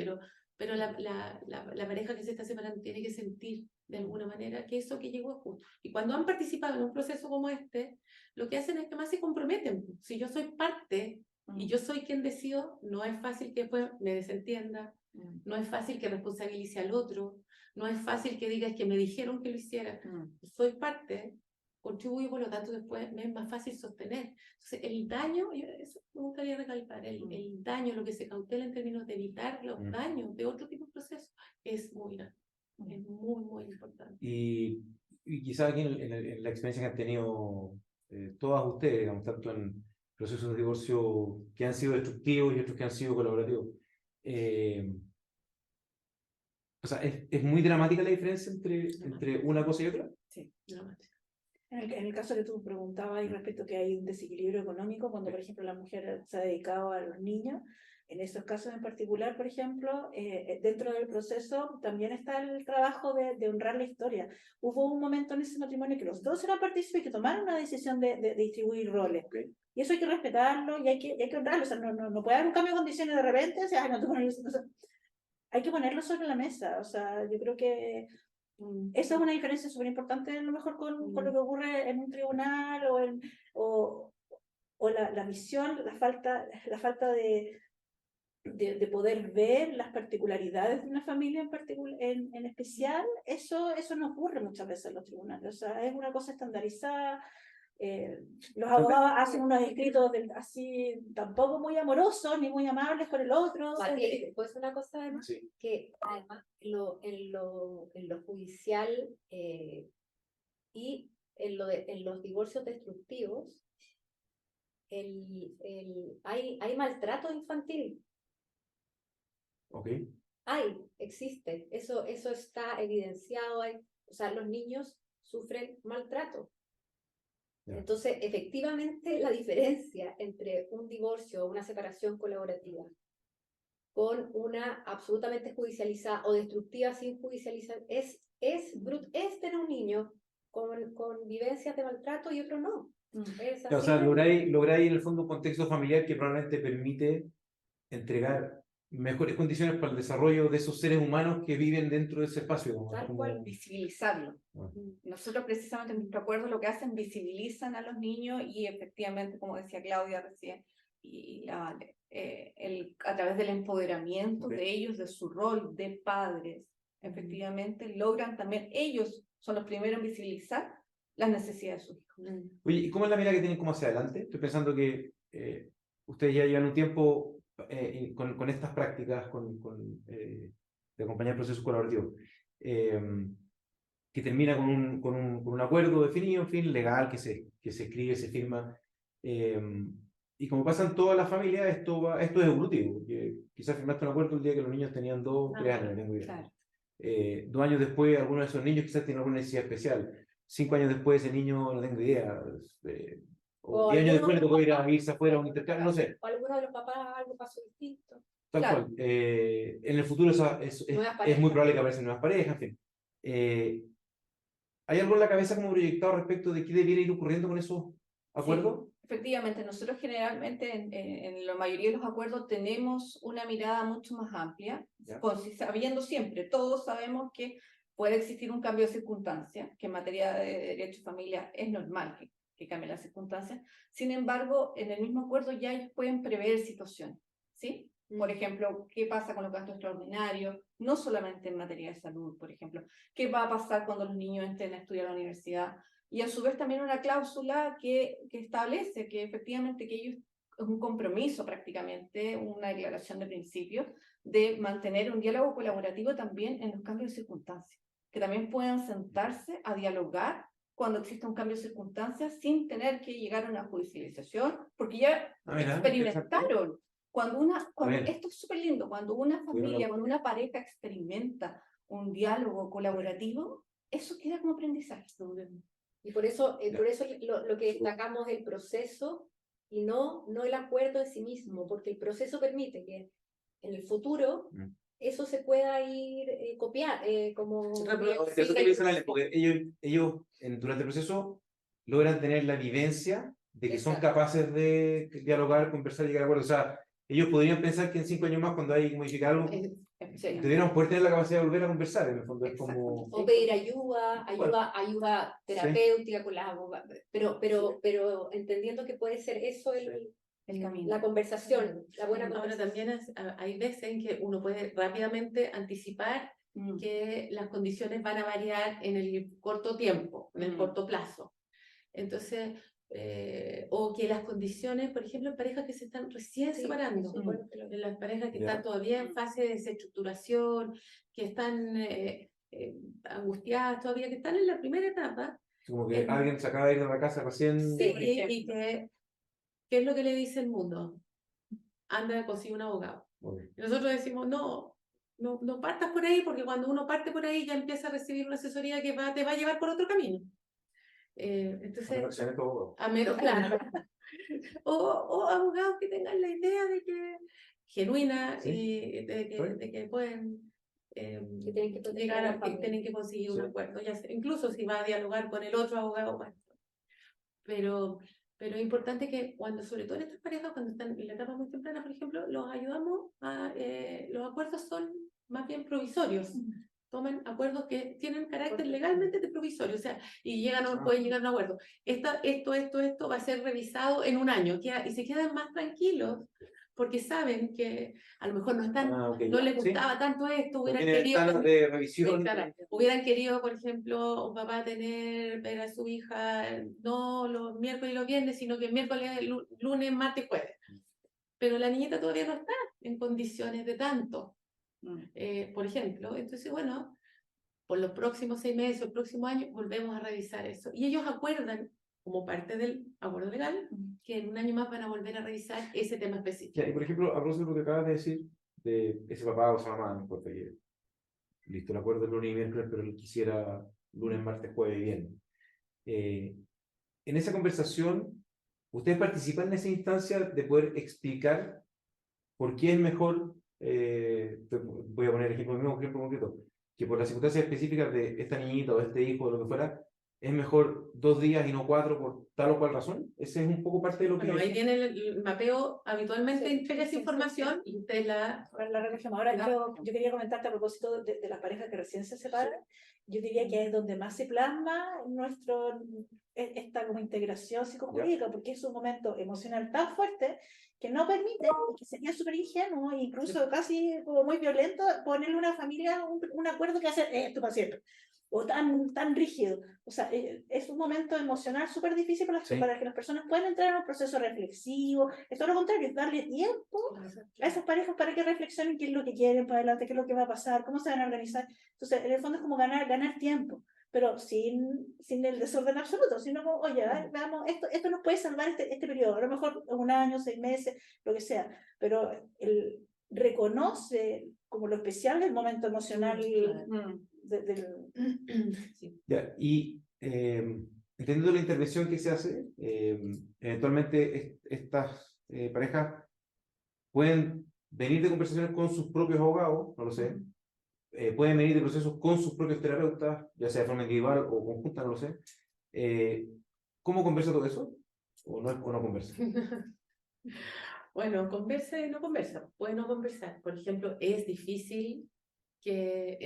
pero la pareja que se está separando tiene que sentir de alguna manera que eso que llegó es justo. Y cuando han participado en un proceso como este, lo que hacen es que más se comprometen. Si yo soy parte y yo soy quien decido, no es fácil que después me desentienda, no es fácil que responsabilice al otro, no es fácil que diga es que me dijeron que lo hiciera. Soy parte, contribuyo, por lo tanto después me es más fácil sostener. Entonces el daño, eso me gustaría recalcar, el daño, lo que se cautela en términos de evitar los daños de otro tipo de procesos, es muy grande. Es muy, muy importante. Y quizá aquí en la experiencia que han tenido todas ustedes, digamos, tanto en procesos de divorcio que han sido destructivos y otros que han sido colaborativos, o sea, ¿es muy dramática la diferencia entre una cosa y otra? Sí. En el caso que tú preguntabas y respecto que hay un desequilibrio económico, cuando por ejemplo la mujer se ha dedicado a los niños, en esos casos en particular, por ejemplo, dentro del proceso también está el trabajo de honrar la historia. Hubo un momento en ese matrimonio que los dos eran partícipes y que tomaron una decisión de distribuir roles. Okay. Y eso hay que respetarlo y hay que honrarlo. O sea, no puede haber un cambio de condiciones de repente. O sea, ay, no, tú pones, o sea, hay que ponerlo sobre la mesa. O sea, yo creo que esa es una diferencia súper importante a lo mejor con lo que ocurre en un tribunal o la visión, la falta de poder ver las particularidades de una familia en especial. Eso no ocurre muchas veces en los tribunales. O sea, es una cosa estandarizada. Los abogados hacen unos escritos así tampoco muy amorosos ni muy amables con el otro. Matilde, pues una cosa además, Sí. que además en lo judicial y en los divorcios destructivos hay maltrato infantil. Ok. Existe, eso está evidenciado, o sea, los niños sufren maltrato. Ya. Entonces, efectivamente, la diferencia entre un divorcio o una separación colaborativa con una absolutamente judicializada o destructiva sin judicializar es tener un niño con vivencias de maltrato y otro no. Es O así sea, de- lográis en el fondo un contexto familiar que probablemente permite entregar mejores condiciones para el desarrollo de esos seres humanos que viven dentro de ese espacio. Tal como- cual. Visibilizarlo. Nosotros precisamente en nuestro acuerdo lo que hacen, visibilizan a los niños y efectivamente, como decía Claudia recién, a través del empoderamiento de ellos, de su rol de padres, efectivamente logran también, ellos son los primeros en visibilizar las necesidades de sus hijos. Oye, ¿y cómo es la mirada que tienen como hacia adelante? Estoy pensando que ustedes ya llevan un tiempo con estas prácticas de acompañar procesos colaborativos, que termina con un acuerdo definido, en fin, legal, que se escribe, se firma. Y como pasa en todas las familias, esto es evolutivo. Quizás firmaste un acuerdo el día que los niños tenían 2 o 3 años, no tengo idea. Claro. 2 años después, algunos de esos niños quizás tienen alguna necesidad especial. 5 años después, ese niño, no tengo idea, o O 10 años después le algunos tocó ir a papás- irse afuera a un intercambio, no sé, O alguno de los papás algo pasó distinto. tal Claro. cual. En el futuro Nuevas es parejas. muy probable que aparezcan nuevas parejas, en fin. ¿Hay algo en la cabeza como proyectado respecto de qué debiera ir ocurriendo con esos acuerdos? Efectivamente, nosotros generalmente en la mayoría de los acuerdos tenemos una mirada mucho más amplia, Ya. sabiendo siempre, todos sabemos que puede existir un cambio de circunstancias, que en materia de derecho de familia es normal que cambien las circunstancias. Sin embargo, en el mismo acuerdo ya ellos pueden prever situaciones, ¿sí? Por ejemplo, ¿qué pasa con los gastos extraordinarios? No solamente en materia de salud, por ejemplo. ¿Qué va a pasar cuando los niños entren a estudiar a la universidad? Y a su vez también una cláusula que establece que efectivamente que ellos, es un compromiso prácticamente, una declaración de principios, de mantener un diálogo colaborativo también en los cambios de circunstancias, que también puedan sentarse a dialogar cuando exista un cambio de circunstancias sin tener que llegar a una judicialización, porque ya experimentaron. Bien. Esto es súper lindo, cuando una familia, cuando una pareja experimenta un diálogo colaborativo, eso queda como aprendizaje. Y por eso lo que destacamos es el proceso y no el acuerdo en sí mismo, porque el proceso permite que en el futuro eso se pueda ir copiar, como... Eso que dicen, porque ellos durante el proceso logran tener la evidencia de que son Exacto. capaces de dialogar, conversar y llegar a acuerdos. O sea, ellos podrían pensar que en 5 años más, cuando hay que modificar algo, deberían poder tener la capacidad de volver a conversar. En el fondo es como... O pedir ayuda terapéutica con las abogadas, pero entendiendo que puede ser eso El camino. la conversación, la buena Ahora conversación. también hay veces en que uno puede rápidamente anticipar que las condiciones van a variar en el corto tiempo, en el corto plazo. Entonces, o que las condiciones, por ejemplo, en parejas que se están recién separando, en las parejas que están todavía en fase de desestructuración, que están angustiadas todavía, que están en la primera etapa. Como que alguien se acaba de ir de la casa recién... Sí, y que, ¿qué es lo que le dice el mundo? Anda, consigue un abogado. Y nosotros decimos, no partas por ahí, porque cuando uno parte por ahí ya empieza a recibir una asesoría que te va a llevar por otro camino. Entonces, a menos, claro. O abogados que tengan la idea de que genuina, ¿Sí? y de que pueden Que tienen que llegar a que tienen que conseguir un acuerdo, incluso si va a dialogar con el otro abogado. Bueno. Pero es importante que sobre todo en estas parejas, cuando están en la etapa muy temprana, por ejemplo, los ayudamos los acuerdos son más bien provisorios. Toman acuerdos que tienen carácter legalmente de provisorio, o sea, y pueden llegar a un acuerdo. Esto va a ser revisado en un año, y se quedan más tranquilos, porque saben que a lo mejor no les gustaba tanto esto, hubieran querido... de revisión. Claro, hubieran querido, por ejemplo, un papá ver a su hija no los miércoles y los viernes, sino que miércoles, lunes, martes, jueves. Pero la niñita todavía no está en condiciones de tanto, por ejemplo. Entonces, bueno, por los próximos 6 meses, el próximo año, volvemos a revisar eso. Y ellos acuerdan, como parte del acuerdo legal, que en un año más van a volver a revisar ese tema específico. Y por ejemplo, a propósito de lo que acabas de decir, de ese papá o esa mamá, no importa que listo, el acuerdo es lunes y miércoles, pero él quisiera lunes, martes, jueves y viernes. En esa conversación, ¿ustedes participan en esa instancia de poder explicar por qué es mejor, voy a poner el mismo ejemplo concreto, que por las circunstancias específicas de esta niñita o de este hijo o lo que fuera, es mejor 2 días y no 4 por tal o cual razón? Ese es un poco parte de lo que... Bueno, ahí viene el mapeo, habitualmente entrega esa información y usted la recogemos. Ahora yo quería comentarte a propósito de las parejas que recién se separan. Yo diría que es donde más se plasma esta como integración psicojurídica, porque es un momento emocional tan fuerte que no permite, que sería súper ingenuo, incluso casi como muy violento, ponerle a una familia un acuerdo que hace esto para siempre, o tan rígido. O sea, es un momento emocional súper difícil para que las personas puedan entrar en un proceso reflexivo. Es todo lo contrario, es darle tiempo a esas parejas para que reflexionen qué es lo que quieren para adelante, qué es lo que va a pasar, cómo se van a organizar. Entonces, en el fondo es como ganar tiempo, pero sin el desorden absoluto, sino como, oye, veamos, esto nos puede salvar este periodo, a lo mejor 1 año, 6 meses, lo que sea, pero él reconoce como lo especial del momento emocional. Ya, y entendiendo la intervención que se hace, eventualmente estas parejas pueden venir de conversaciones con sus propios abogados, no lo sé, pueden venir de procesos con sus propios terapeutas, ya sea de forma individual o conjunta, no lo sé. ¿Cómo conversa todo eso? ¿O no conversa? Bueno, conversa y no conversa, puede no conversar. Por ejemplo, es difícil que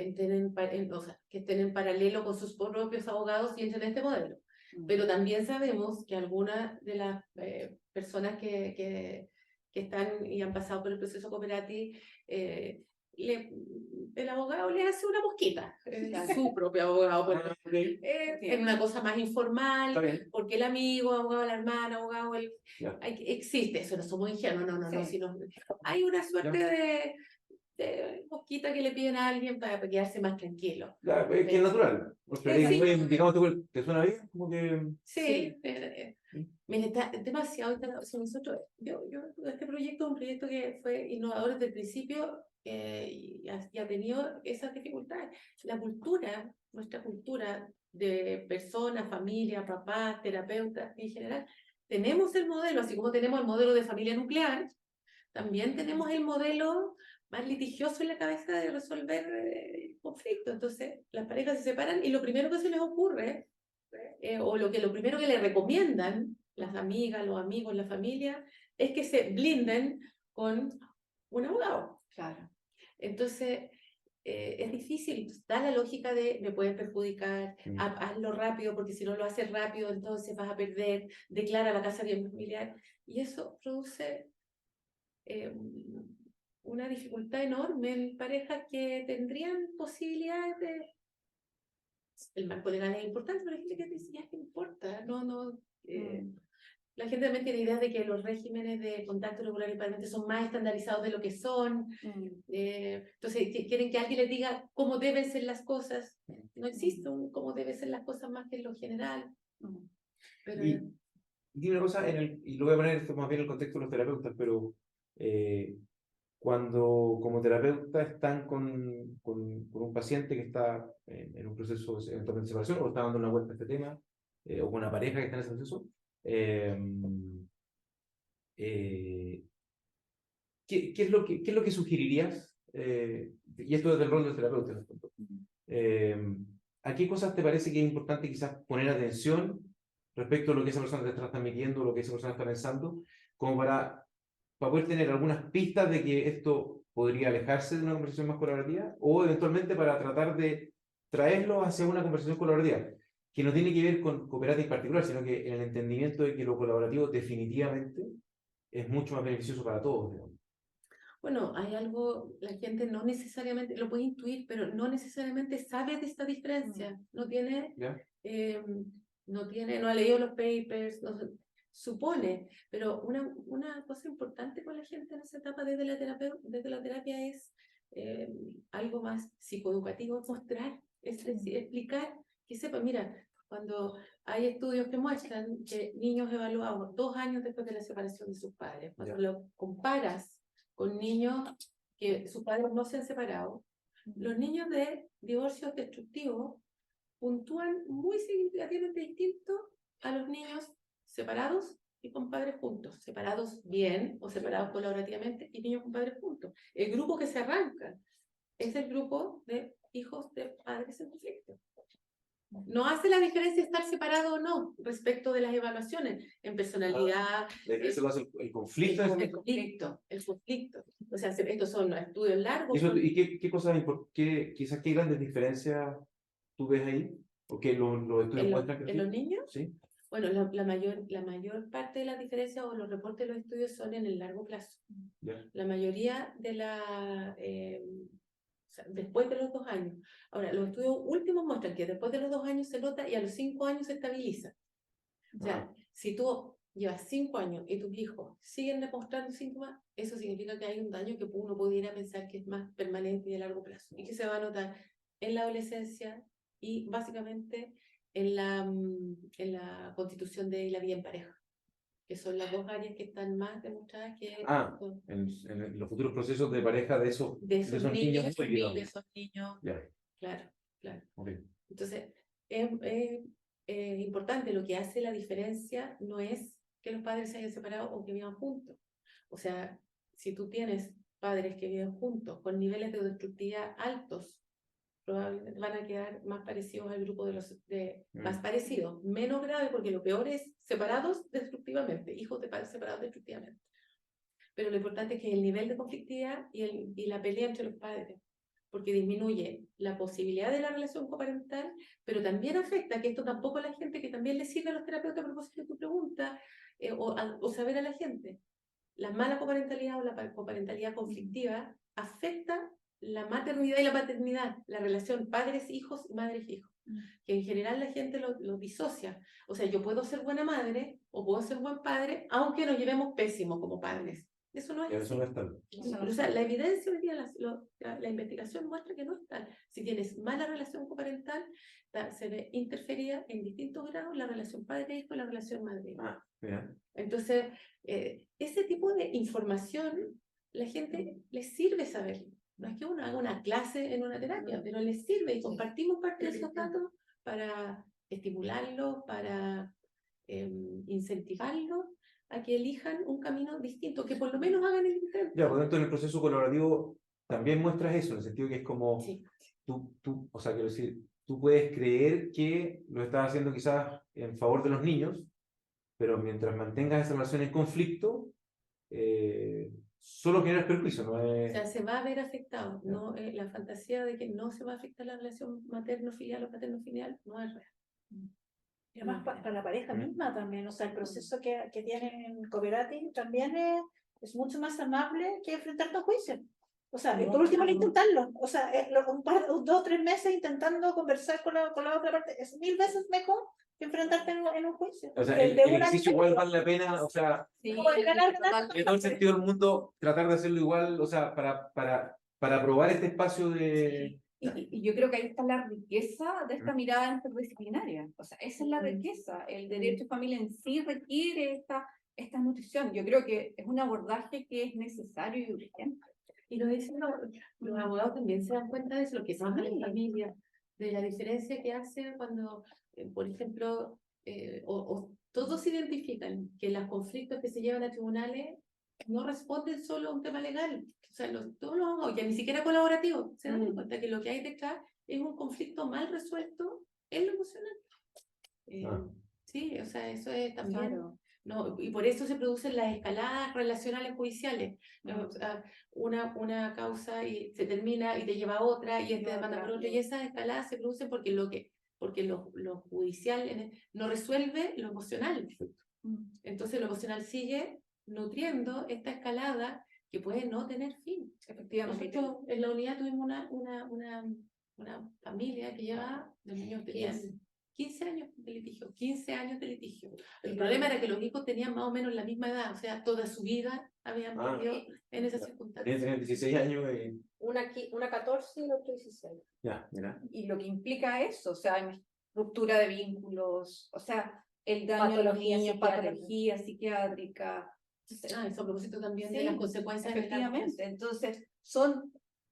o sea, que estén en paralelo con sus propios abogados y entren en este modelo. Pero también sabemos que algunas de las personas que están y han pasado por el proceso cooperativo, el abogado le hace una mosquita, su propio abogado, porque es una cosa más informal, porque el amigo, abogado de la hermana, abogado, existe, eso no somos ingenuos, no, sino hay una suerte de mosquita que le piden a alguien para quedarse más tranquilo. Claro, es que es natural. Sí. Digamos, ¿te suena bien? Como que... Sí, mira, está demasiado nosotros, yo, este proyecto es un proyecto que fue innovador desde el principio y ha tenido esas dificultades. La cultura, nuestra cultura de personas, familia, papás, terapeutas en general, tenemos el modelo, así como tenemos el modelo de familia nuclear, también tenemos el modelo más litigioso en la cabeza de resolver conflictos. Entonces, las parejas se separan y lo primero que se les ocurre, o lo primero que le recomiendan las amigas, los amigos, la familia, es que se blinden con un abogado. Claro. Entonces, es difícil, da la lógica de me puedes perjudicar, hazlo rápido, porque si no lo haces rápido, entonces vas a perder, declara la casa bien familiar, y eso produce una dificultad enorme en parejas que tendrían posibilidades de... El marco legal es importante, pero hay gente que dice, ya, ¿qué importa? La gente también tiene ideas de que los regímenes de contacto regular y permanente son más estandarizados de lo que son. Entonces, quieren que alguien les diga cómo deben ser las cosas. No existe un cómo deben ser las cosas más que en lo general. Pero, Y dime una cosa, y lo voy a poner esto más bien en el contexto de los terapeutas, pero cuando como terapeuta están con un paciente que está en un proceso eventualmente de separación o está dando una vuelta a este tema, o con una pareja que está en ese proceso, ¿qué es lo que sugerirías? Y esto desde el rol del terapeuta, en el fondo. ¿A qué cosas te parece que es importante quizás poner atención respecto a lo que esa persona te está transmitiendo, lo que esa persona está pensando, como para poder tener algunas pistas de que esto podría alejarse de una conversación más colaborativa o eventualmente para tratar de traerlo hacia una conversación colaborativa, que no tiene que ver con cooperativa en particular, sino que en el entendimiento de que lo colaborativo definitivamente es mucho más beneficioso para todos, digamos? bueno, hay algo, la gente no necesariamente, lo puede intuir, pero no necesariamente sabe de esta diferencia. No tiene, ¿Ya? no ha leído los papers, supone, pero una cosa importante con la gente en esa etapa desde la terapia es algo más psicoeducativo, mostrar, es decir, explicar, que sepa, mira, cuando hay estudios que muestran que niños evaluados 2 años después de la separación de sus padres, cuando lo comparas con niños que sus padres no se han separado, los niños de divorcios destructivos puntúan muy significativamente distinto a los niños separados y con padres juntos, separados bien o separados colaborativamente y niños con padres juntos. El grupo que se arranca es el grupo de hijos de padres en conflicto. No hace la diferencia estar separado o no respecto de las evaluaciones en personalidad. Ese va a ser el conflicto. El conflicto. O sea, estos son estudios largos. ¿Y qué cosas, quizás qué grandes diferencias tú ves ahí? Porque los estudios muestran que ¿En los niños? Sí. Bueno, la mayor parte de las diferencias o los reportes de los estudios son en el largo plazo. Ya. La mayoría de o sea, después de los 2 años. Ahora, los estudios últimos muestran que después de los 2 años se nota y a los 5 años se estabiliza. O sea, si tú llevas 5 años y tus hijos siguen demostrando síntomas, eso significa que hay un daño que uno pudiera pensar que es más permanente y de largo plazo y que se va a notar en la adolescencia y básicamente en la constitución de la vida en pareja, que son las 2 áreas que están más demostradas que en los futuros procesos de pareja de esos niños. De esos niños. Ya. Claro. Okay. Entonces, es importante, lo que hace la diferencia no es que los padres se hayan separado o que vivan juntos. O sea, si tú tienes padres que viven juntos con niveles de destructividad altos, probablemente van a quedar más parecidos al grupo de los más parecidos, menos grave, porque lo peor es separados destructivamente, hijos de padres separados destructivamente. Pero lo importante es que el nivel de conflictividad y la pelea entre los padres, porque disminuye la posibilidad de la relación coparental, pero también afecta, que esto tampoco a la gente, que también le sirve a los terapeutas a propósito de tu pregunta, o saber a la gente. La mala coparentalidad o la coparentalidad conflictiva afecta la maternidad y la paternidad, la relación padres-hijos y madres-hijos, que en general la gente lo disocia. O sea, yo puedo ser buena madre o puedo ser buen padre, aunque nos llevemos pésimo como padres. Eso no es Eso no es tal. O sea, la evidencia hoy día, la investigación muestra que no es tal. Si tienes mala relación coparental, se ve interferida en distintos grados la relación padre-hijo y la relación madre-hijo. Ah, mira. Entonces, ese tipo de información, la gente les sirve saberlo. No es que uno haga una clase en una terapia, pero les sirve y compartimos parte de esos datos para estimularlos, para incentivarlos a que elijan un camino distinto, que por lo menos hagan el intento. Ya, por lo tanto, en el proceso colaborativo también muestras eso, en el sentido que es como, Sí. o sea, quiero decir, tú puedes creer que lo estás haciendo quizás en favor de los niños, pero mientras mantengas esa relación en conflicto, solo generas perjuicio, ¿no? O sea, se va a ver afectado, ¿no? La fantasía de que no se va a afectar la relación materno-filial o paterno-filial no es real. Y además para la pareja misma también, o sea, el proceso que tienen en Cooperati también es mucho más amable que enfrentarte a juicio. O sea, por último intentarlo, o sea, 2 o 3 meses intentando conversar con la otra parte, es 1000 veces mejor que enfrentarte en un juicio. O sea, el ejercicio igual vale la pena, o sea, Sí, ganar. en todo el sentido del mundo, tratar de hacerlo igual, o sea, para probar este espacio de... Y yo creo que ahí está la riqueza de esta mirada interdisciplinaria. O sea, esa es la riqueza. El derecho de familia en sí requiere esta nutrición. Yo creo que es un abordaje que es necesario y urgente. Y lo dicen los abogados también se dan cuenta de eso, lo que trabajan en familia, de la diferencia que hace cuando, por ejemplo, todos identifican que los conflictos que se llevan a tribunales no responden solo a un tema legal. O sea, todos los abogados, ya ni siquiera colaborativos, se dan cuenta que lo que hay detrás es un conflicto mal resuelto en lo emocional. Sí, o sea, eso es también... Claro. No, y por eso se producen las escaladas relacionales judiciales. ¿No? O sea, una causa y se termina y te lleva a otra y este demanda por otro, y esas escaladas se producen porque lo judicial no resuelve lo emocional. Entonces lo emocional sigue nutriendo esta escalada que puede no tener fin. Efectivamente. Nosotros en la unidad tuvimos una familia que lleva, los niños tenían 15 años de litigio, 15 años de litigio. El problema era que los hijos tenían más o menos la misma edad, o sea, toda su vida habían vivido en esas circunstancias. Tenían 16 años y... Una 14 y la otra 16. Ya, mira. Y lo que implica eso, o sea, ruptura de vínculos, o sea, el daño a los niños, patología psiquiátrica. Eso a propósito también Sí, de las consecuencias. efectivamente. Entonces,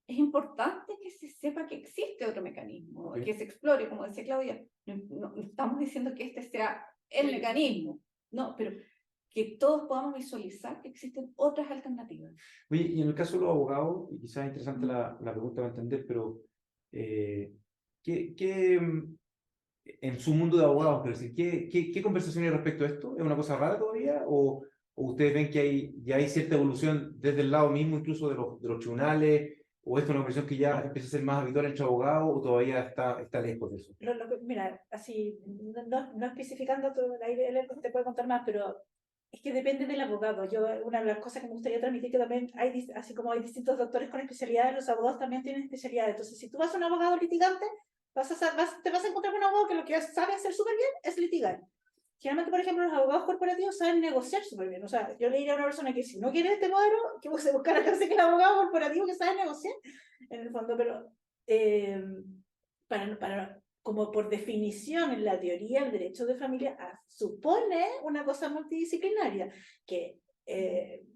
es importante que se sepa que existe otro mecanismo, que se explore, como decía Claudia. No estamos diciendo que este sea el mecanismo, no, pero que todos podamos visualizar que existen otras alternativas. Oye, y en el caso de los abogados, y quizás es interesante la pregunta para entender, pero en su mundo de abogados, quiero decir, ¿qué conversación hay respecto a esto? ¿Es una cosa rara todavía? ¿O ustedes ven que ya hay cierta evolución desde el lado mismo, incluso de los tribunales? ¿O esto es una conversación que ya empieza a ser más habitual entre abogados o todavía está lejos de eso? Mira, así, no especificando, ahí él te puede contar más, pero es que depende del abogado. Una de las cosas que me gustaría transmitir que también así como hay distintos doctores con especialidades, los abogados también tienen especialidades. Entonces, si tú vas a un abogado litigante, te vas a encontrar con un abogado que lo que sabe hacer súper bien es litigar. Generalmente, por ejemplo, los abogados corporativos saben negociar súper bien. O sea, yo le diría a una persona que si no quiere este modelo, que se buscara que el abogado corporativo que sabe negociar, en el fondo, pero como por definición en la teoría, el derecho de familia supone una cosa multidisciplinaria, que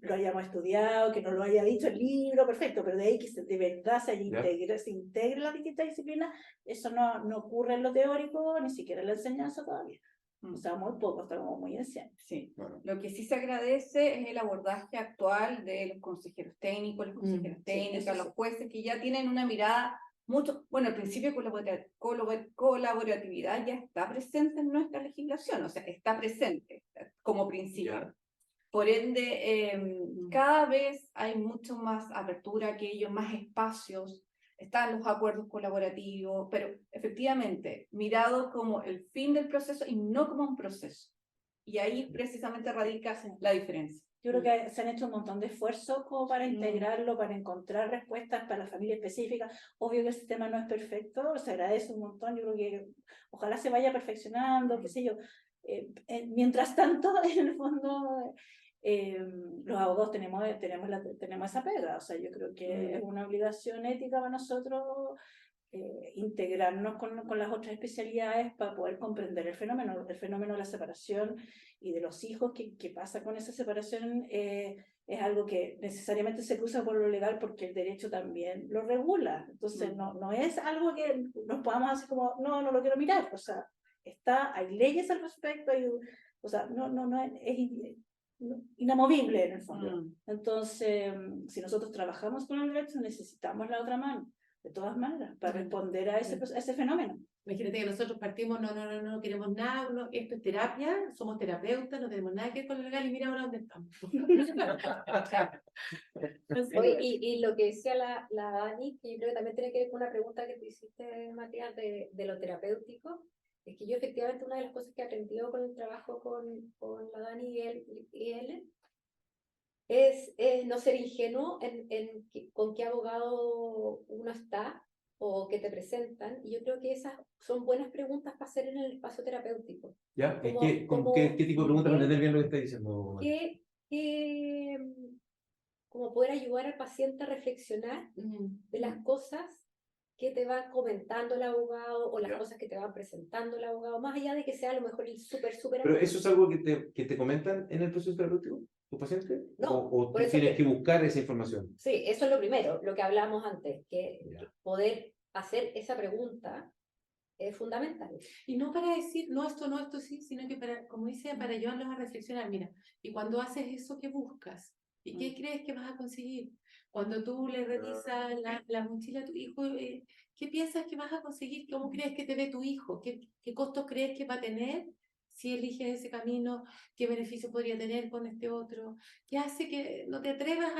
lo hayamos estudiado, que nos lo haya dicho el libro, perfecto, pero de ahí que de verdad se Ya. integre las distintas disciplinas, eso no ocurre en lo teórico, ni siquiera en la enseñanza todavía. O sea, muy poco, estamos muy ancianos. Sí. Bueno, Lo que sí se agradece es el abordaje actual de los consejeros técnicos, las consejeras sí, técnicas, eso sí. los jueces que ya tienen una mirada mucho, bueno, el principio de colaboratividad ya está presente en nuestra legislación, o sea, está presente como principio. Ya. Por ende, cada vez hay mucho más apertura a aquello, más espacios, están los acuerdos colaborativos, pero efectivamente, mirado como el fin del proceso y no como un proceso. Y ahí precisamente radica la diferencia. Yo creo que se han hecho un montón de esfuerzos como para integrarlo, para encontrar respuestas para la familia específica. Obvio que el sistema no es perfecto, se agradece un montón, yo creo que ojalá se vaya perfeccionando, qué sé yo. Mientras tanto, en el fondo, los abogados tenemos esa pega, o sea, yo creo que es una obligación ética para nosotros integrarnos con las otras especialidades para poder comprender el fenómeno de la separación y de los hijos, qué pasa con esa separación, es algo que necesariamente se cruza por lo legal porque el derecho también lo regula, entonces no es algo que nos podamos hacer como, no lo quiero mirar, o sea, hay leyes al respecto, o sea, es inamovible en el fondo. Entonces, si nosotros trabajamos con el derecho, necesitamos la otra mano, de todas maneras, para responder a ese fenómeno. Imagínate que nosotros partimos, no queremos nada, esto es terapia, somos terapeutas, no tenemos nada que ver con lo legal y mira ahora dónde estamos. Oye, y lo que decía la Dani, que yo creo que también tiene que ver con una pregunta que te hiciste, Matías, de lo terapéutico, es que yo efectivamente una de las cosas que he aprendido con el trabajo con la Dani y él es no ser ingenuo con qué abogado uno está o que te presentan, y yo creo que esas son buenas preguntas para hacer en el espacio terapéutico. ¿Ya? Como- ¿Qué tipo de preguntas para entender bien lo que está diciendo? Como poder ayudar al paciente a reflexionar de las cosas que te va comentando el abogado o las Ya. cosas que te va presentando el abogado, más allá de que sea a lo mejor el súper ¿Pero eso es algo que te comentan en el proceso terapéutico, tu paciente? No, ¿O por tú eso tienes que buscar esa información? Sí, eso es lo primero, lo que hablamos antes, que Ya. poder hacer esa pregunta es fundamental. Y no para decir, no, esto sí, sino que para, como dice, para ayudarlos a reflexionar. Mira, y cuando haces eso, ¿qué buscas? ¿Y qué crees que vas a conseguir? Cuando tú le revisas la mochila a tu hijo, ¿qué piensas que vas a conseguir? ¿Cómo crees que te ve tu hijo? ¿Qué costos crees que va a tener si eliges ese camino? ¿Qué beneficio podría tener con este otro? ¿Qué hace que no te atrevas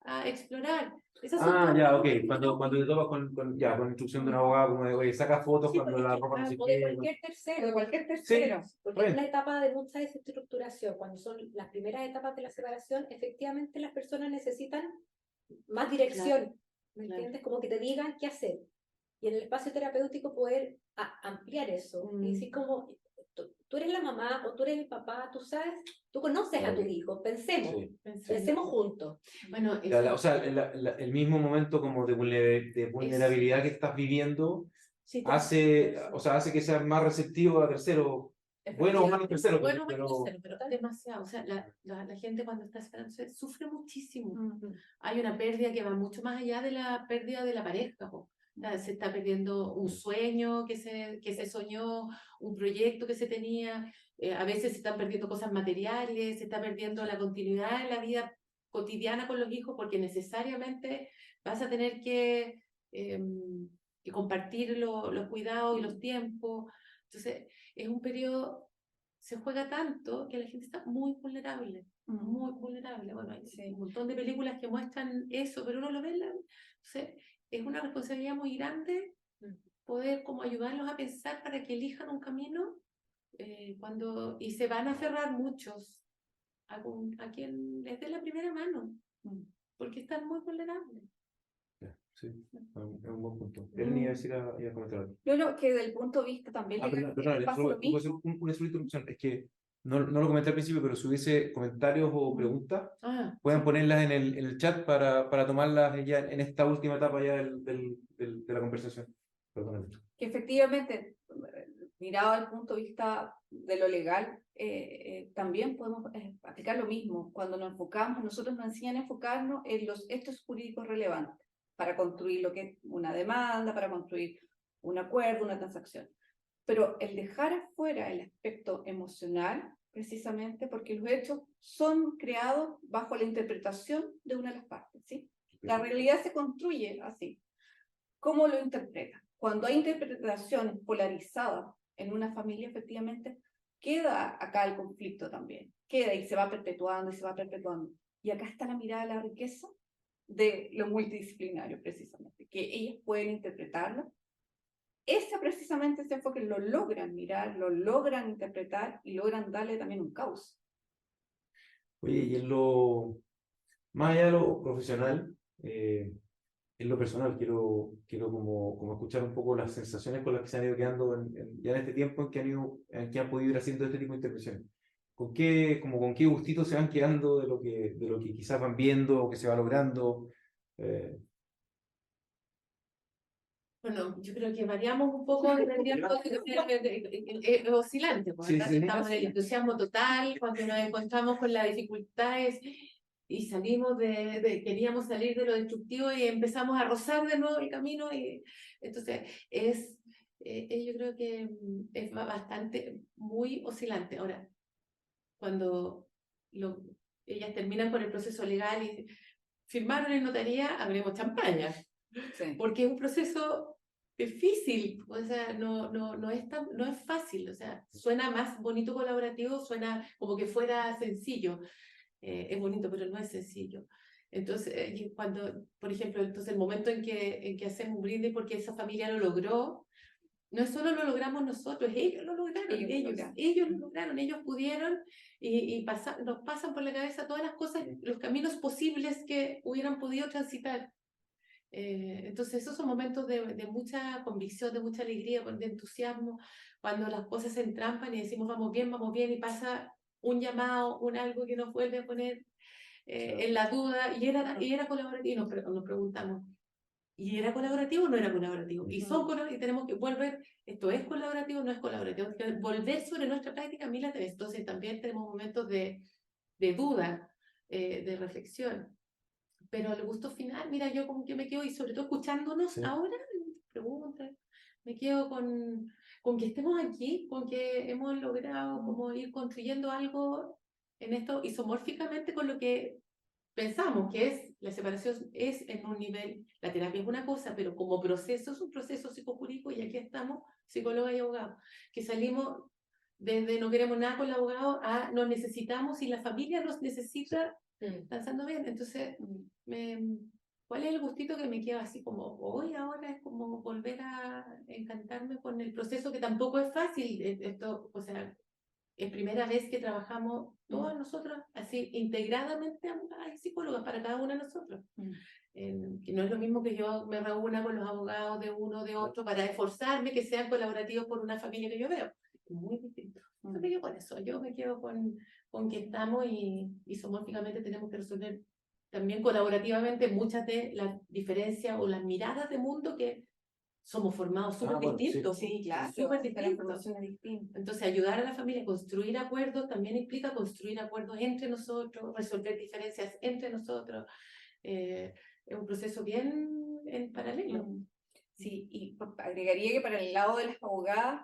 a explorar? Esas son todas Ya, ok. preguntas Cuando te topas con instrucción de un abogado, como de, oye, saca fotos Sí, cuando la ropa no se O de quede. cualquier tercero, De cualquier Sí, tercero. porque es bueno. una etapa de mucha desestructuración. Cuando son las primeras etapas de la separación, efectivamente las personas necesitan más dirección, ¿me entiendes? Como que te digan qué hacer. Y en el espacio terapéutico poder ampliar eso. Y decir como, tú eres la mamá o tú eres el papá, tú sabes, tú conoces a tu hijo, pensemos, Sí. pensemos juntos. Bueno, O sea, el mismo momento como de vulnerabilidad que estás viviendo Sí, hace que seas más receptivo a terceros, bueno o malo tercero, bueno, pero pero demasiado. O sea, la gente cuando está esperando sufre muchísimo. Hay una pérdida que va mucho más allá de la pérdida de la pareja. O sea, se está perdiendo un sueño que se soñó, un proyecto que se tenía. A veces se están perdiendo cosas materiales, se está perdiendo la continuidad en la vida cotidiana con los hijos porque necesariamente vas a tener que compartir los cuidados y los tiempos. Entonces, es un periodo, se juega tanto que la gente está muy vulnerable, muy vulnerable. Bueno, hay un montón de películas que muestran eso, pero uno lo ve. Entonces, es una responsabilidad muy grande poder como ayudarlos a pensar para que elijan un camino y se van a aferrar muchos a quien les dé la primera mano, porque están muy vulnerables. sí, es un buen punto. Él iba a comentar algo. Yo que desde el punto de vista también Perdón, pasa lo puedo hacer mismo. una sola interrupción. Es que no lo comenté al principio, pero si hubiese comentarios o preguntas, pueden ponerlas en el chat para tomarlas ya en esta última etapa ya de la conversación. Perdóname. Que efectivamente mirado al punto de vista de lo legal, también podemos aplicar lo mismo. Cuando nos enfocamos, nosotros nos enseñan a enfocarnos en los hechos jurídicos relevantes para construir lo que es una demanda, para construir un acuerdo, una transacción. Pero el dejar afuera el aspecto emocional, precisamente porque los hechos son creados bajo la interpretación de una de las partes, ¿sí? La realidad se construye así. ¿Cómo lo interpreta? Cuando hay interpretaciones polarizadas en una familia, efectivamente, queda acá el conflicto también. Queda y se va perpetuando y se va perpetuando. Y acá está la mirada de la riqueza de lo multidisciplinario, precisamente, que ellas pueden interpretarlo. Precisamente ese enfoque lo logran mirar, lo logran interpretar y logran darle también un cauce. Oye, y más allá de lo profesional, en lo personal, quiero como escuchar un poco las sensaciones con las que se han ido quedando ya en este tiempo en que han podido ir haciendo este tipo de intervenciones. ¿Con qué gustito se van quedando de lo que quizás van viendo o que se va logrando? Bueno, yo creo que variamos un poco dependiendo es oscilante, porque Sí, ¿verdad? sí. Estamos en el entusiasmo total, cuando nos encontramos con las dificultades y queríamos salir de lo destructivo y empezamos a rozar de nuevo el camino, y entonces yo creo que es bastante, muy oscilante. Ahora, cuando ellas terminan con el proceso legal y firmaron en notaría, abrimos champaña. Sí. Porque es un proceso difícil, o sea, no es fácil, o sea, suena más bonito colaborativo, suena como que fuera sencillo, es bonito, pero no es sencillo. Entonces, cuando, por ejemplo, entonces el momento en que hacemos un brindis porque esa familia lo logró, no es solo lo logramos nosotros, ellos lo lograron, ellos lo lograron, ellos pudieron y nos pasan por la cabeza todas las cosas, los caminos posibles que hubieran podido transitar. Entonces esos son momentos de mucha convicción, de mucha alegría, de entusiasmo, cuando las cosas se entrampan y decimos vamos bien, y pasa un llamado, un algo que nos vuelve a poner en la duda, y era colaborativo, nos preguntamos, ¿y era colaborativo o no era colaborativo? Y y tenemos que volver, esto es colaborativo o no es colaborativo, tenemos que volver sobre nuestra práctica miles de veces. Entonces también tenemos momentos de duda, de reflexión. Pero el gusto final, mira, yo como que me quedo, y sobre todo escuchándonos ahora, preguntas, me quedo con que estemos aquí, con que hemos logrado como ir construyendo algo en esto isomórficamente con lo que pensamos, que es la separación es en un nivel, la terapia es una cosa, pero como proceso es un proceso psicojurídico, y aquí estamos, psicóloga y abogado, que salimos desde no queremos nada con el abogado a nos necesitamos y la familia nos necesita danzando bien. Entonces, ¿cuál es el gustito que me queda así como hoy, ahora? Es como volver a encantarme con el proceso, que tampoco es fácil. Esto, o sea, es primera vez que trabajamos todas nosotras así integradamente. Hay psicólogas para cada una de nosotros. Que no es lo mismo que yo me reúna con los abogados de uno de otro para esforzarme que sean colaborativos por una familia que yo veo. Muy distinto. Yo me quedo con eso, yo me quedo con que estamos y isomórficamente tenemos que resolver también colaborativamente muchas de las diferencias o las miradas de mundo que somos formados súper distintos. Sí, claro. Súper La distintos. información es distinta. Entonces, ayudar a la familia a construir acuerdos también implica construir acuerdos entre nosotros, resolver diferencias entre nosotros. Es un proceso bien en paralelo. Sí, y agregaría que para el lado de las abogadas,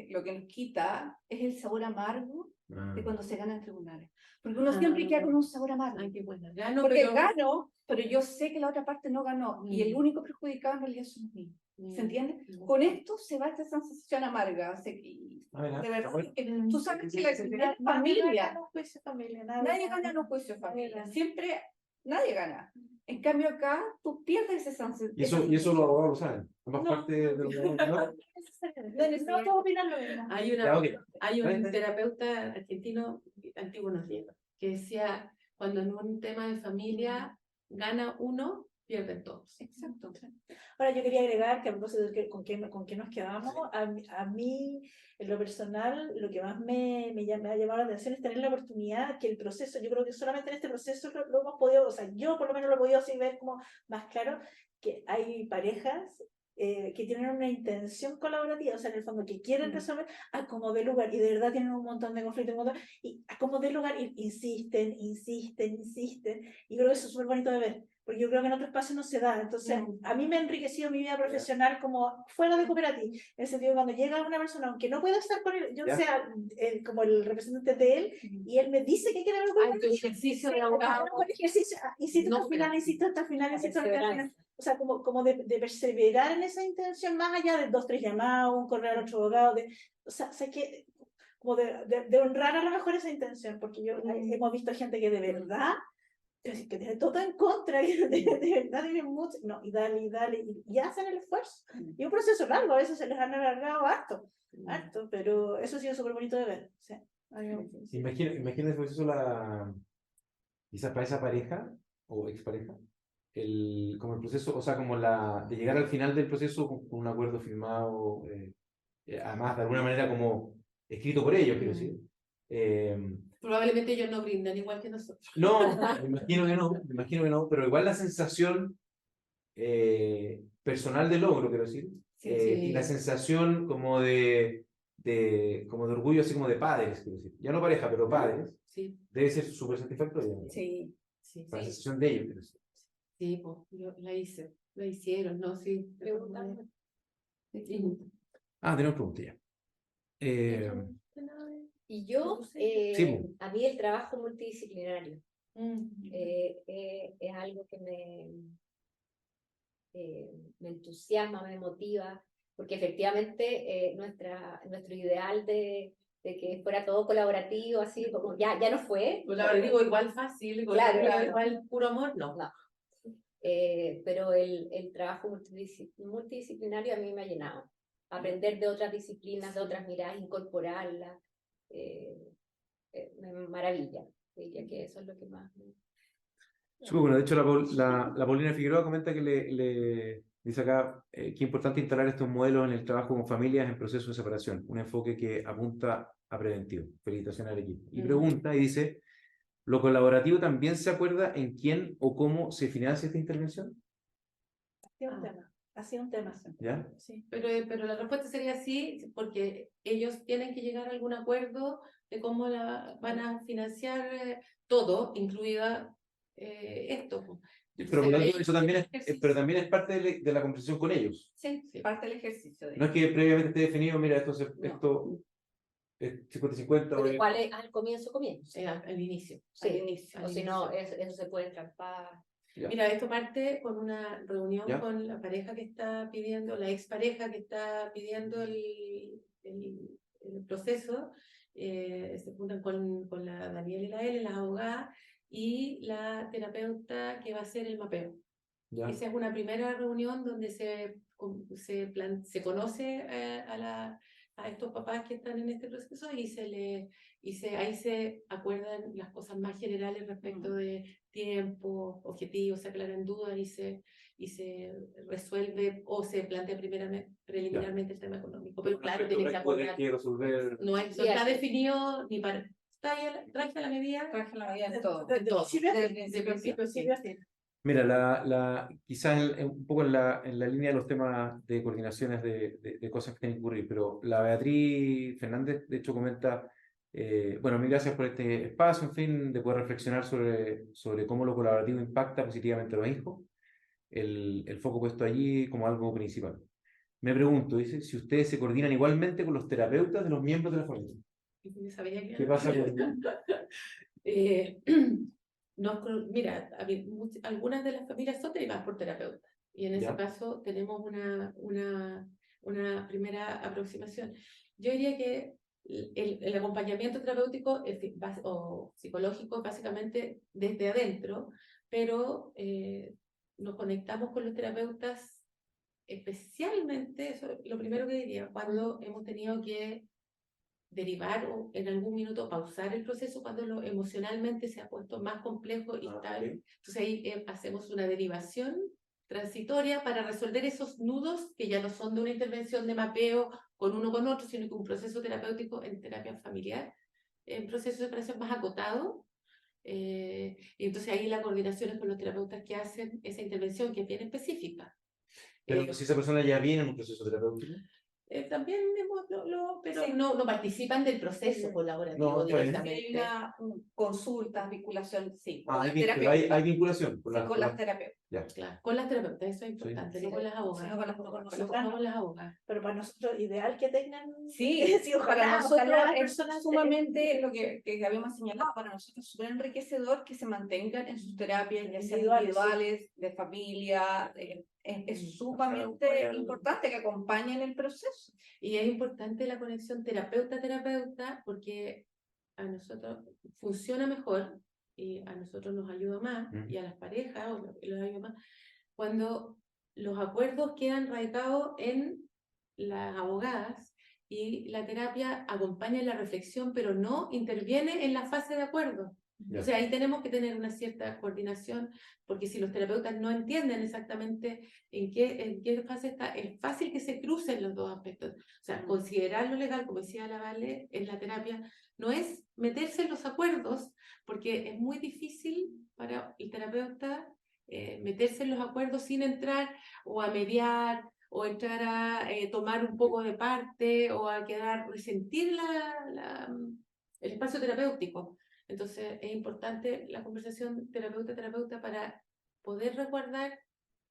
lo que nos quita es el sabor amargo de cuando se gana en tribunales. Porque uno siempre queda con un sabor amargo. Ay, qué buena. Gano, porque pero... gano, pero yo sé que la otra parte no ganó. Y el único perjudicado en realidad somos míos. ¿Se entiende? Con esto se va esta sensación amarga. O sea, de verdad, tú sabes que la familia, nadie gana en un juicio de familia. Siempre, nadie gana. En cambio acá, tú pierdes esa sensación. Y eso los abogados lo saben. Ambas partes de los abogados. No todos opinan lo mismo. Hay un terapeuta argentino, antiguo nos llega, que decía, cuando en un tema de familia gana uno, pierden todos. Exacto. Ahora yo quería agregar que a propósito de con qué nos quedamos, a mí en lo personal lo que más me ha llamado la atención es tener la oportunidad que el proceso, yo creo que solamente en este proceso lo hemos podido, o sea, yo por lo menos lo he podido así ver como más claro, que hay parejas que tienen una intención colaborativa, o sea, en el fondo que quieren resolver, a como dé lugar, y de verdad tienen un montón de conflictos, y a como dé lugar, insisten, y creo que eso es súper bonito de ver, porque yo creo que en otros espacios no se da. Entonces, a mí me ha enriquecido mi vida profesional como fuera de Cooperativa, en el sentido de cuando llega una persona, aunque no pueda estar con él, yo sea como el representante de él, y él me dice que quiere hablar con Ay, tu ejercicio de abogado. Insisto No, hasta el final, insisto hasta el final, insisto hasta el final. Perseverancia. O sea, como de perseverar en esa intención, más allá de 2, 3 llamados, un correo al otro abogado, o sea, sé que como de honrar a lo mejor esa intención, porque hemos visto gente que de verdad que tiene todo en contra, y de verdad tiene mucho, no, y dale, y hacen el esfuerzo. Y un proceso largo, a veces se les han alargado harto, pero eso ha sido súper bonito de ver. Sí. Imagina después eso quizás para esa pareja o expareja, como el proceso, o sea, como de llegar al final del proceso con un acuerdo firmado, además de alguna manera como escrito por ellos, quiero decir. Probablemente ellos no brindan igual que nosotros. No, me imagino que no, pero igual la sensación personal de logro, quiero decir, Sí. y la sensación como de orgullo, así como de padres, quiero decir, ya no pareja, pero padres, Sí, debe ser súper satisfactorio. Sí. La sensación de ellos, quiero decir. sí, pues, yo la hicieron, ¿no? Sí. Preguntando. Tenemos preguntas ya. Y yo, Sí, a mí el trabajo multidisciplinario Mm. es algo que me entusiasma, me motiva, porque efectivamente nuestro ideal de que fuera todo colaborativo, así como ya no fue. Colaborativo igual fácil, Claro. igual puro amor, no. No. Pero el trabajo multidisciplinario a mí me ha llenado. Aprender de otras disciplinas, de otras miradas, incorporarlas, me maravilla. Diría que eso es lo que más me... súper bueno. De hecho, la Paulina Figueroa comenta que le dice acá que importante instalar estos modelos en el trabajo con familias en proceso de separación, un enfoque que apunta a preventivo. Felicitaciones al equipo. Y pregunta y dice, ¿lo colaborativo también se acuerda en quién o cómo se financia esta intervención? Ha sido un tema. ¿Ya? Sí. Pero la respuesta sería sí, porque ellos tienen que llegar a algún acuerdo de cómo van a financiar todo, incluida esto. Pero por lo tanto, eso también pero también es parte de la conversación con ellos. Sí, parte del ejercicio. No es que previamente esté definido, mira, esto es 50-50. Pero igual es al comienzo. Al inicio. Sí, Al inicio. o si no, eso se puede trampar. Ya. Mira, esto parte con una reunión ¿Ya? con la pareja que está pidiendo, la expareja que está pidiendo el proceso. Se juntan con la Daniela y la L, las abogadas, y la terapeuta que va a hacer el mapeo. Ya. Esa es una primera reunión donde se conoce a estos papás que están en este proceso y ahí se acuerdan las cosas más generales respecto de tiempo, objetivos, se aclaran dudas y se resuelve o se plantea preliminarmente el tema económico. Pero claro, tiene que acordar. No está definido ni para... Traje la medida. Traje la medida en todo. Desde Desde el principio. principio a fin. Mira, quizás un poco en la línea de los temas de coordinaciones de cosas que tienen que ocurrir, pero la Beatriz Fernández, de hecho, comenta, bueno, mil gracias por este espacio, en fin, de poder reflexionar sobre cómo lo colaborativo impacta positivamente a los hijos, el foco puesto allí como algo principal. Me pregunto, dice, si ustedes se coordinan igualmente con los terapeutas de los miembros de la familia. ¿Qué pasa con Mira, algunas de las familias son derivadas por terapeutas y en ese ¿Ya? caso tenemos una primera aproximación. Yo diría que el acompañamiento terapéutico o psicológico básicamente desde adentro, pero nos conectamos con los terapeutas especialmente, eso es lo primero que diría, cuando hemos tenido que derivar o en algún minuto pausar el proceso cuando emocionalmente se ha puesto más complejo y tal. Okay. Entonces ahí hacemos una derivación transitoria para resolver esos nudos que ya no son de una intervención de mapeo con uno con otro, sino que un proceso terapéutico en terapia familiar, en proceso de separación más acotado. Y entonces ahí la coordinación es con los terapeutas que hacen esa intervención que es bien específica. Pero si esa persona ya viene en un proceso terapéutico. También pero Sí. no participan del proceso colaborativo No, está bien. Si hay directamente. una consultas, vinculación, sí, con Ah, las pero terapeutas. hay vinculación con Sí, las con las terapeutas. ya. Claro, con las terapeutas, eso es importante, Sí. no con las Sí, abogadas. no con las Con abogadas. nosotras No no. con las abogadas. Pero para nosotros, ideal que tengan. Sí, sí, ojalá, para nosotros ojalá las es personas sumamente lo que habíamos señalado, para nosotros es súper enriquecedor que se mantengan en sus terapias, ya sean Individuales, individuales, de familia, es sumamente importante que acompañen el proceso. Y es importante la conexión terapeuta-terapeuta porque a nosotros funciona mejor y a nosotros nos ayuda más y a las parejas los ayuda más cuando los acuerdos quedan radicados en las abogadas y la terapia acompaña en la reflexión pero no interviene en la fase de acuerdo. Ya. O sea, ahí tenemos que tener una cierta coordinación, porque si los terapeutas no entienden exactamente en qué fase está, es fácil que se crucen los dos aspectos. O sea, considerar lo legal, como decía la Vale, en la terapia, no es meterse en los acuerdos, porque es muy difícil para el terapeuta meterse en los acuerdos sin entrar o a mediar o entrar a tomar un poco de parte o a resentir el espacio terapéutico. Entonces es importante la conversación terapeuta-terapeuta para poder resguardar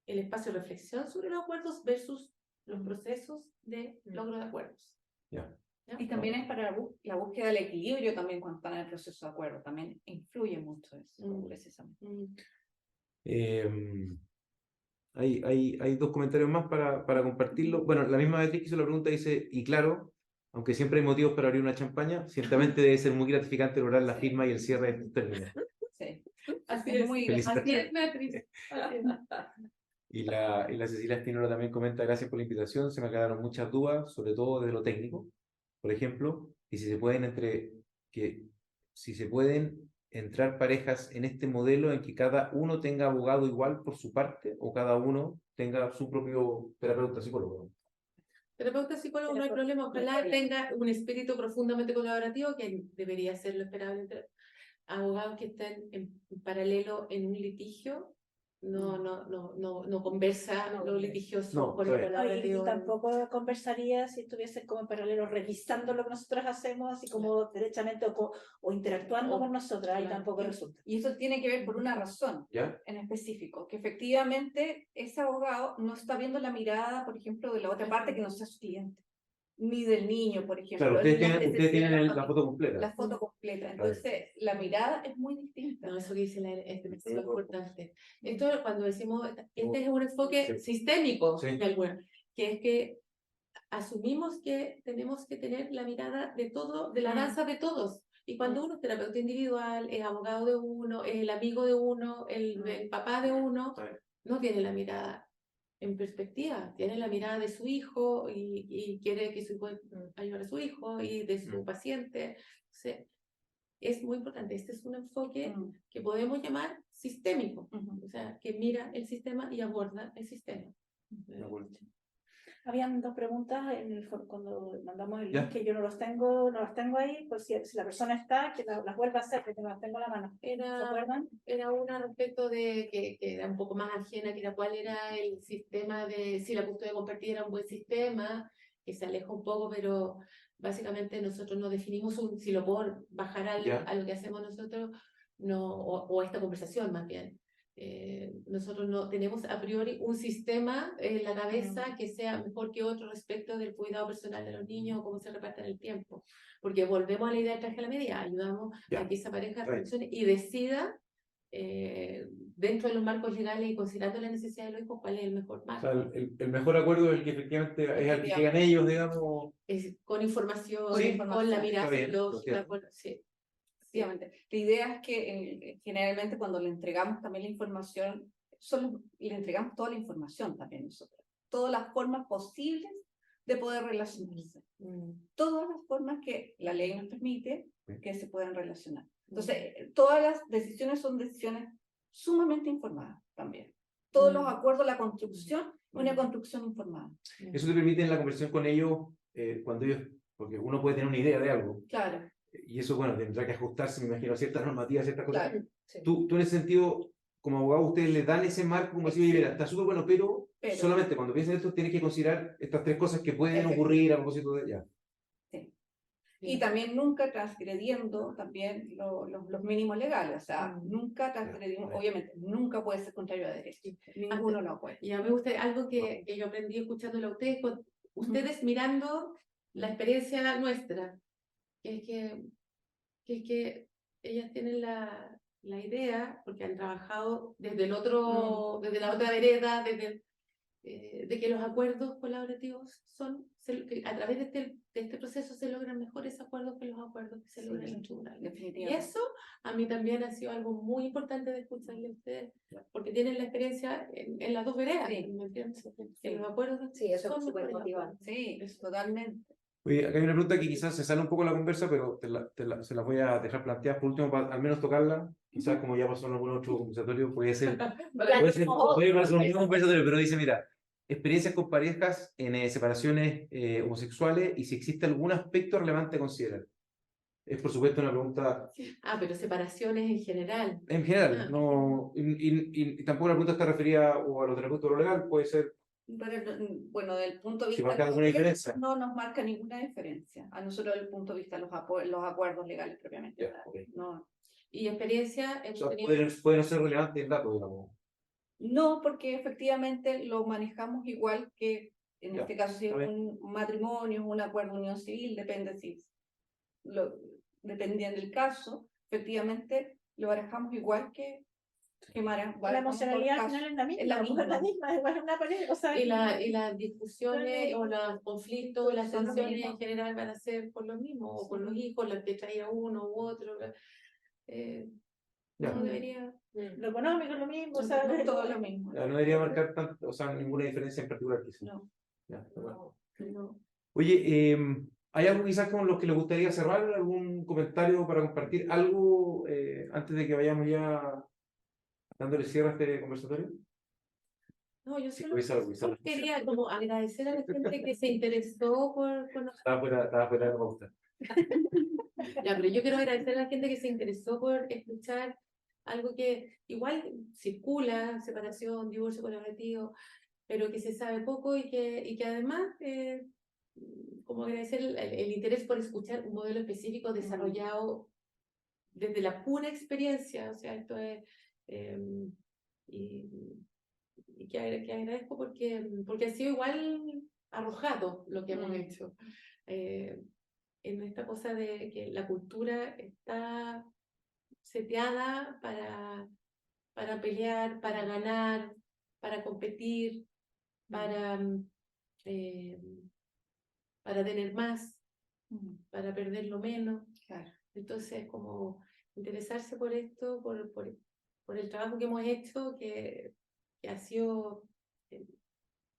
el espacio de reflexión sobre los acuerdos versus los procesos de logro de acuerdos. Ya. ¿Ya? Y también es para la búsqueda del equilibrio también cuando están en el proceso de acuerdo, también influye mucho eso, precisamente. Hay dos comentarios más para compartirlo. Bueno, la misma Beatriz que hizo la pregunta dice, y claro, aunque siempre hay motivos para abrir una champaña, ciertamente debe ser muy gratificante lograr la firma y el cierre de estos términos. Sí. Así Es es, muy Felicitaciones. así es, Beatriz. Así es. Y la Cecilia Espinola también comenta, gracias por la invitación, se me quedaron muchas dudas, sobre todo desde lo técnico, por ejemplo, y si se pueden entrar parejas en este modelo en que cada uno tenga abogado igual por su parte o cada uno tenga su propio terapeuta psicólogo. Terapeuta psicólogo no hay problema, ojalá tenga un espíritu profundamente colaborativo, que debería ser lo esperable entre abogados que estén en paralelo en un litigio. No conversa lo litigioso No, con está lo bien. Y colaborativo. tampoco conversaría si estuviesen como en paralelo revisando lo que nosotros hacemos, así como derechamente o interactuando con nosotras, ahí claro. tampoco resulta. Y eso tiene que ver por una razón ¿Ya? en específico, que efectivamente ese abogado no está viendo la mirada, por ejemplo, de la otra parte que no sea su cliente, ni del niño, por ejemplo. Claro, ustedes las tienen necesidades, la foto completa. la foto completa. Entonces, la mirada es muy distinta. No, eso que dice es muy importante. Esto cuando decimos, este es un enfoque sistémico, Sí. de alguna, que es que asumimos que tenemos que tener la mirada de todo, de la danza de todos. Y cuando uno es terapeuta individual, es abogado de uno, es el amigo de uno, el papá de uno, no tiene la mirada en perspectiva, tiene la mirada de su hijo y quiere que su hijo ayude a su hijo y de su paciente. Entonces, es muy importante. Este es un enfoque que podemos llamar sistémico, o sea, que mira el sistema y aborda el sistema. Habían dos preguntas cuando mandamos el Ya. link, que yo no los tengo ahí, pues si la persona está, que las vuelva a hacer, que no las tengo a la mano. ¿Se acuerdan? Era una respecto de que era un poco más ajena, que era cuál era el sistema de, si la custodia compartida era un buen sistema, que se aleja un poco, pero básicamente nosotros no definimos si lo puedo bajar a lo que hacemos nosotros, no, o esta conversación más bien. Nosotros no tenemos a priori un sistema en la cabeza que sea mejor que otro respecto del cuidado personal de los niños o cómo se reparten el tiempo, porque volvemos a la idea del traje a la medida, ayudamos a que esa pareja funcione y decida dentro de los marcos legales y considerando la necesidad de los hijos cuál es el mejor marco. O sea, el mejor acuerdo es el que efectivamente es al que llegan ellos, digamos. Con información, Sí, con la mirada está bien, psicológica, sí. Efectivamente. La idea es que generalmente cuando le entregamos también la información, le entregamos toda la información también nosotros, todas las formas posibles de poder relacionarse, todas las formas que la ley nos permite que se puedan relacionar. Entonces, todas las decisiones son decisiones sumamente informadas también. Todos los acuerdos, la construcción, una construcción informada. Eso te permite en la conversación con ellos, porque uno puede tener una idea de algo. Claro. Y eso, bueno, tendrá que ajustarse, me imagino, a ciertas normativas, ciertas cosas. Claro. Sí. Tú en ese sentido, como abogados ustedes les dan ese marco como decir, oye, mira, está súper bueno, pero solamente cuando piensen esto tienes que considerar estas 3 cosas que pueden ocurrir a propósito de ella. Sí. Y también nunca transgrediendo también los mínimos legales, o sea, nunca transgredimos, obviamente, nunca puede ser contrario a derecho, ninguno lo puede. Y a mí me gusta algo que yo aprendí escuchándolo a ustedes, ustedes mirando la experiencia nuestra, que es que ellas tienen la idea, porque han trabajado desde el otro, desde la otra vereda, de que los acuerdos colaborativos que a través de este proceso se logran mejores acuerdos que los acuerdos que se logran en el tribunal. Y eso a mí también ha sido algo muy importante de escucharle a ustedes, porque tienen la experiencia en las dos veredas. ¿Me entiendes? En los acuerdos eso son es súper mejores motivante. Sí, totalmente. Oye, acá hay una pregunta que quizás se sale un poco de la conversa, pero se la voy a dejar planteadas por último, para al menos tocarla. Quizás como ya pasó en algún otro conversatorio, puede ser un mismo conversatorio, pero dice, mira, experiencias con parejas en separaciones homosexuales y si existe algún aspecto relevante a considerar. Es por supuesto una pregunta... pero separaciones en general. En general, no, y tampoco la pregunta está referida o a lo terapéutico o lo legal, puede ser... Bueno, del punto de Si vista marca alguna diferencia. no nos marca ninguna diferencia. A nosotros desde el punto de vista de los acuerdos legales propiamente. Yeah, okay. No. Y experiencia... O sea, pueden ser relevantes el dato, digamos. No, porque efectivamente lo manejamos igual que en este caso si es un matrimonio, un acuerdo de unión civil, depende dependiendo del caso, efectivamente lo manejamos igual que la emocionalidad al final es la misma, igual una pareja, o sea, y las discusiones o los conflictos, las tensiones en general van a ser por lo mismo, o por los hijos, los que traía uno u otro. No debería... Lo económico es lo mismo, o sea, no, todo lo mismo. No debería marcar tanto, o sea, ninguna diferencia en particular. No. No. Oye, ¿hay algo quizás con los que les gustaría cerrar? ¿Algún comentario para compartir algo antes de que vayamos ya dándole cierre a este conversatorio? No, yo Sí, solo quería como agradecer a la gente que se interesó por nosotros. Estaba fuera de la pauta. Ya, pero yo quiero agradecer a la gente que se interesó por escuchar algo que igual circula, separación, divorcio colaborativo, pero que se sabe poco y que además, como agradecer el interés por escuchar un modelo específico desarrollado desde la pura experiencia, o sea, esto es... y que agradezco porque ha sido igual arrojado lo que hemos hecho. En esta cosa de que la cultura está seteada para pelear, para ganar, para competir, para tener más, para perder lo menos. Claro. Entonces, como interesarse por esto, por el trabajo que hemos hecho, que ha sido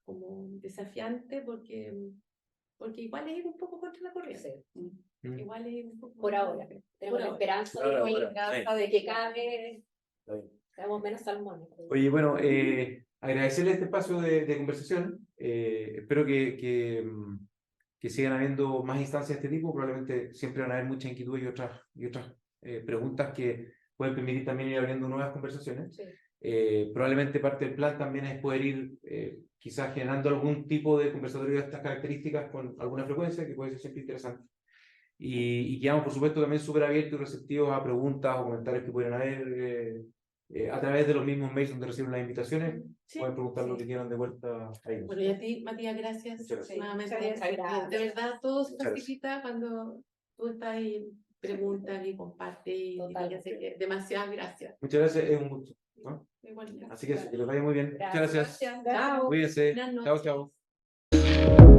como desafiante, porque igual es ir un poco contra la corriente. Igual es ir un poco... Por ahora. Tenemos la esperanza de que cada vez seamos menos salmones. Oye, bueno, agradecerle este espacio de conversación. Espero que sigan habiendo más instancias de este tipo. Probablemente siempre van a haber mucha inquietud y otras preguntas que pueden permitir también ir abriendo nuevas conversaciones. Sí. Probablemente parte del plan también es poder ir quizás generando algún tipo de conversatorio de estas características con alguna frecuencia, que puede ser siempre interesante. Y quedamos, por supuesto, también súper abiertos y receptivos a preguntas o comentarios que puedan haber a través de los mismos mails donde reciben las invitaciones. Pueden preguntar lo que quieran de vuelta a ellos. Bueno, y a ti, Matías, gracias. Nuevamente. Gracias. De verdad, todo se facilita cuando tú estás ahí, preguntas y compartes. Y así que demasiadas gracias. Muchas gracias, es un gusto, ¿no? Igualmente. Así que eso, que les vaya muy bien. Muchas gracias. Chao. Cuídense. Buenas Chao, noches. chao.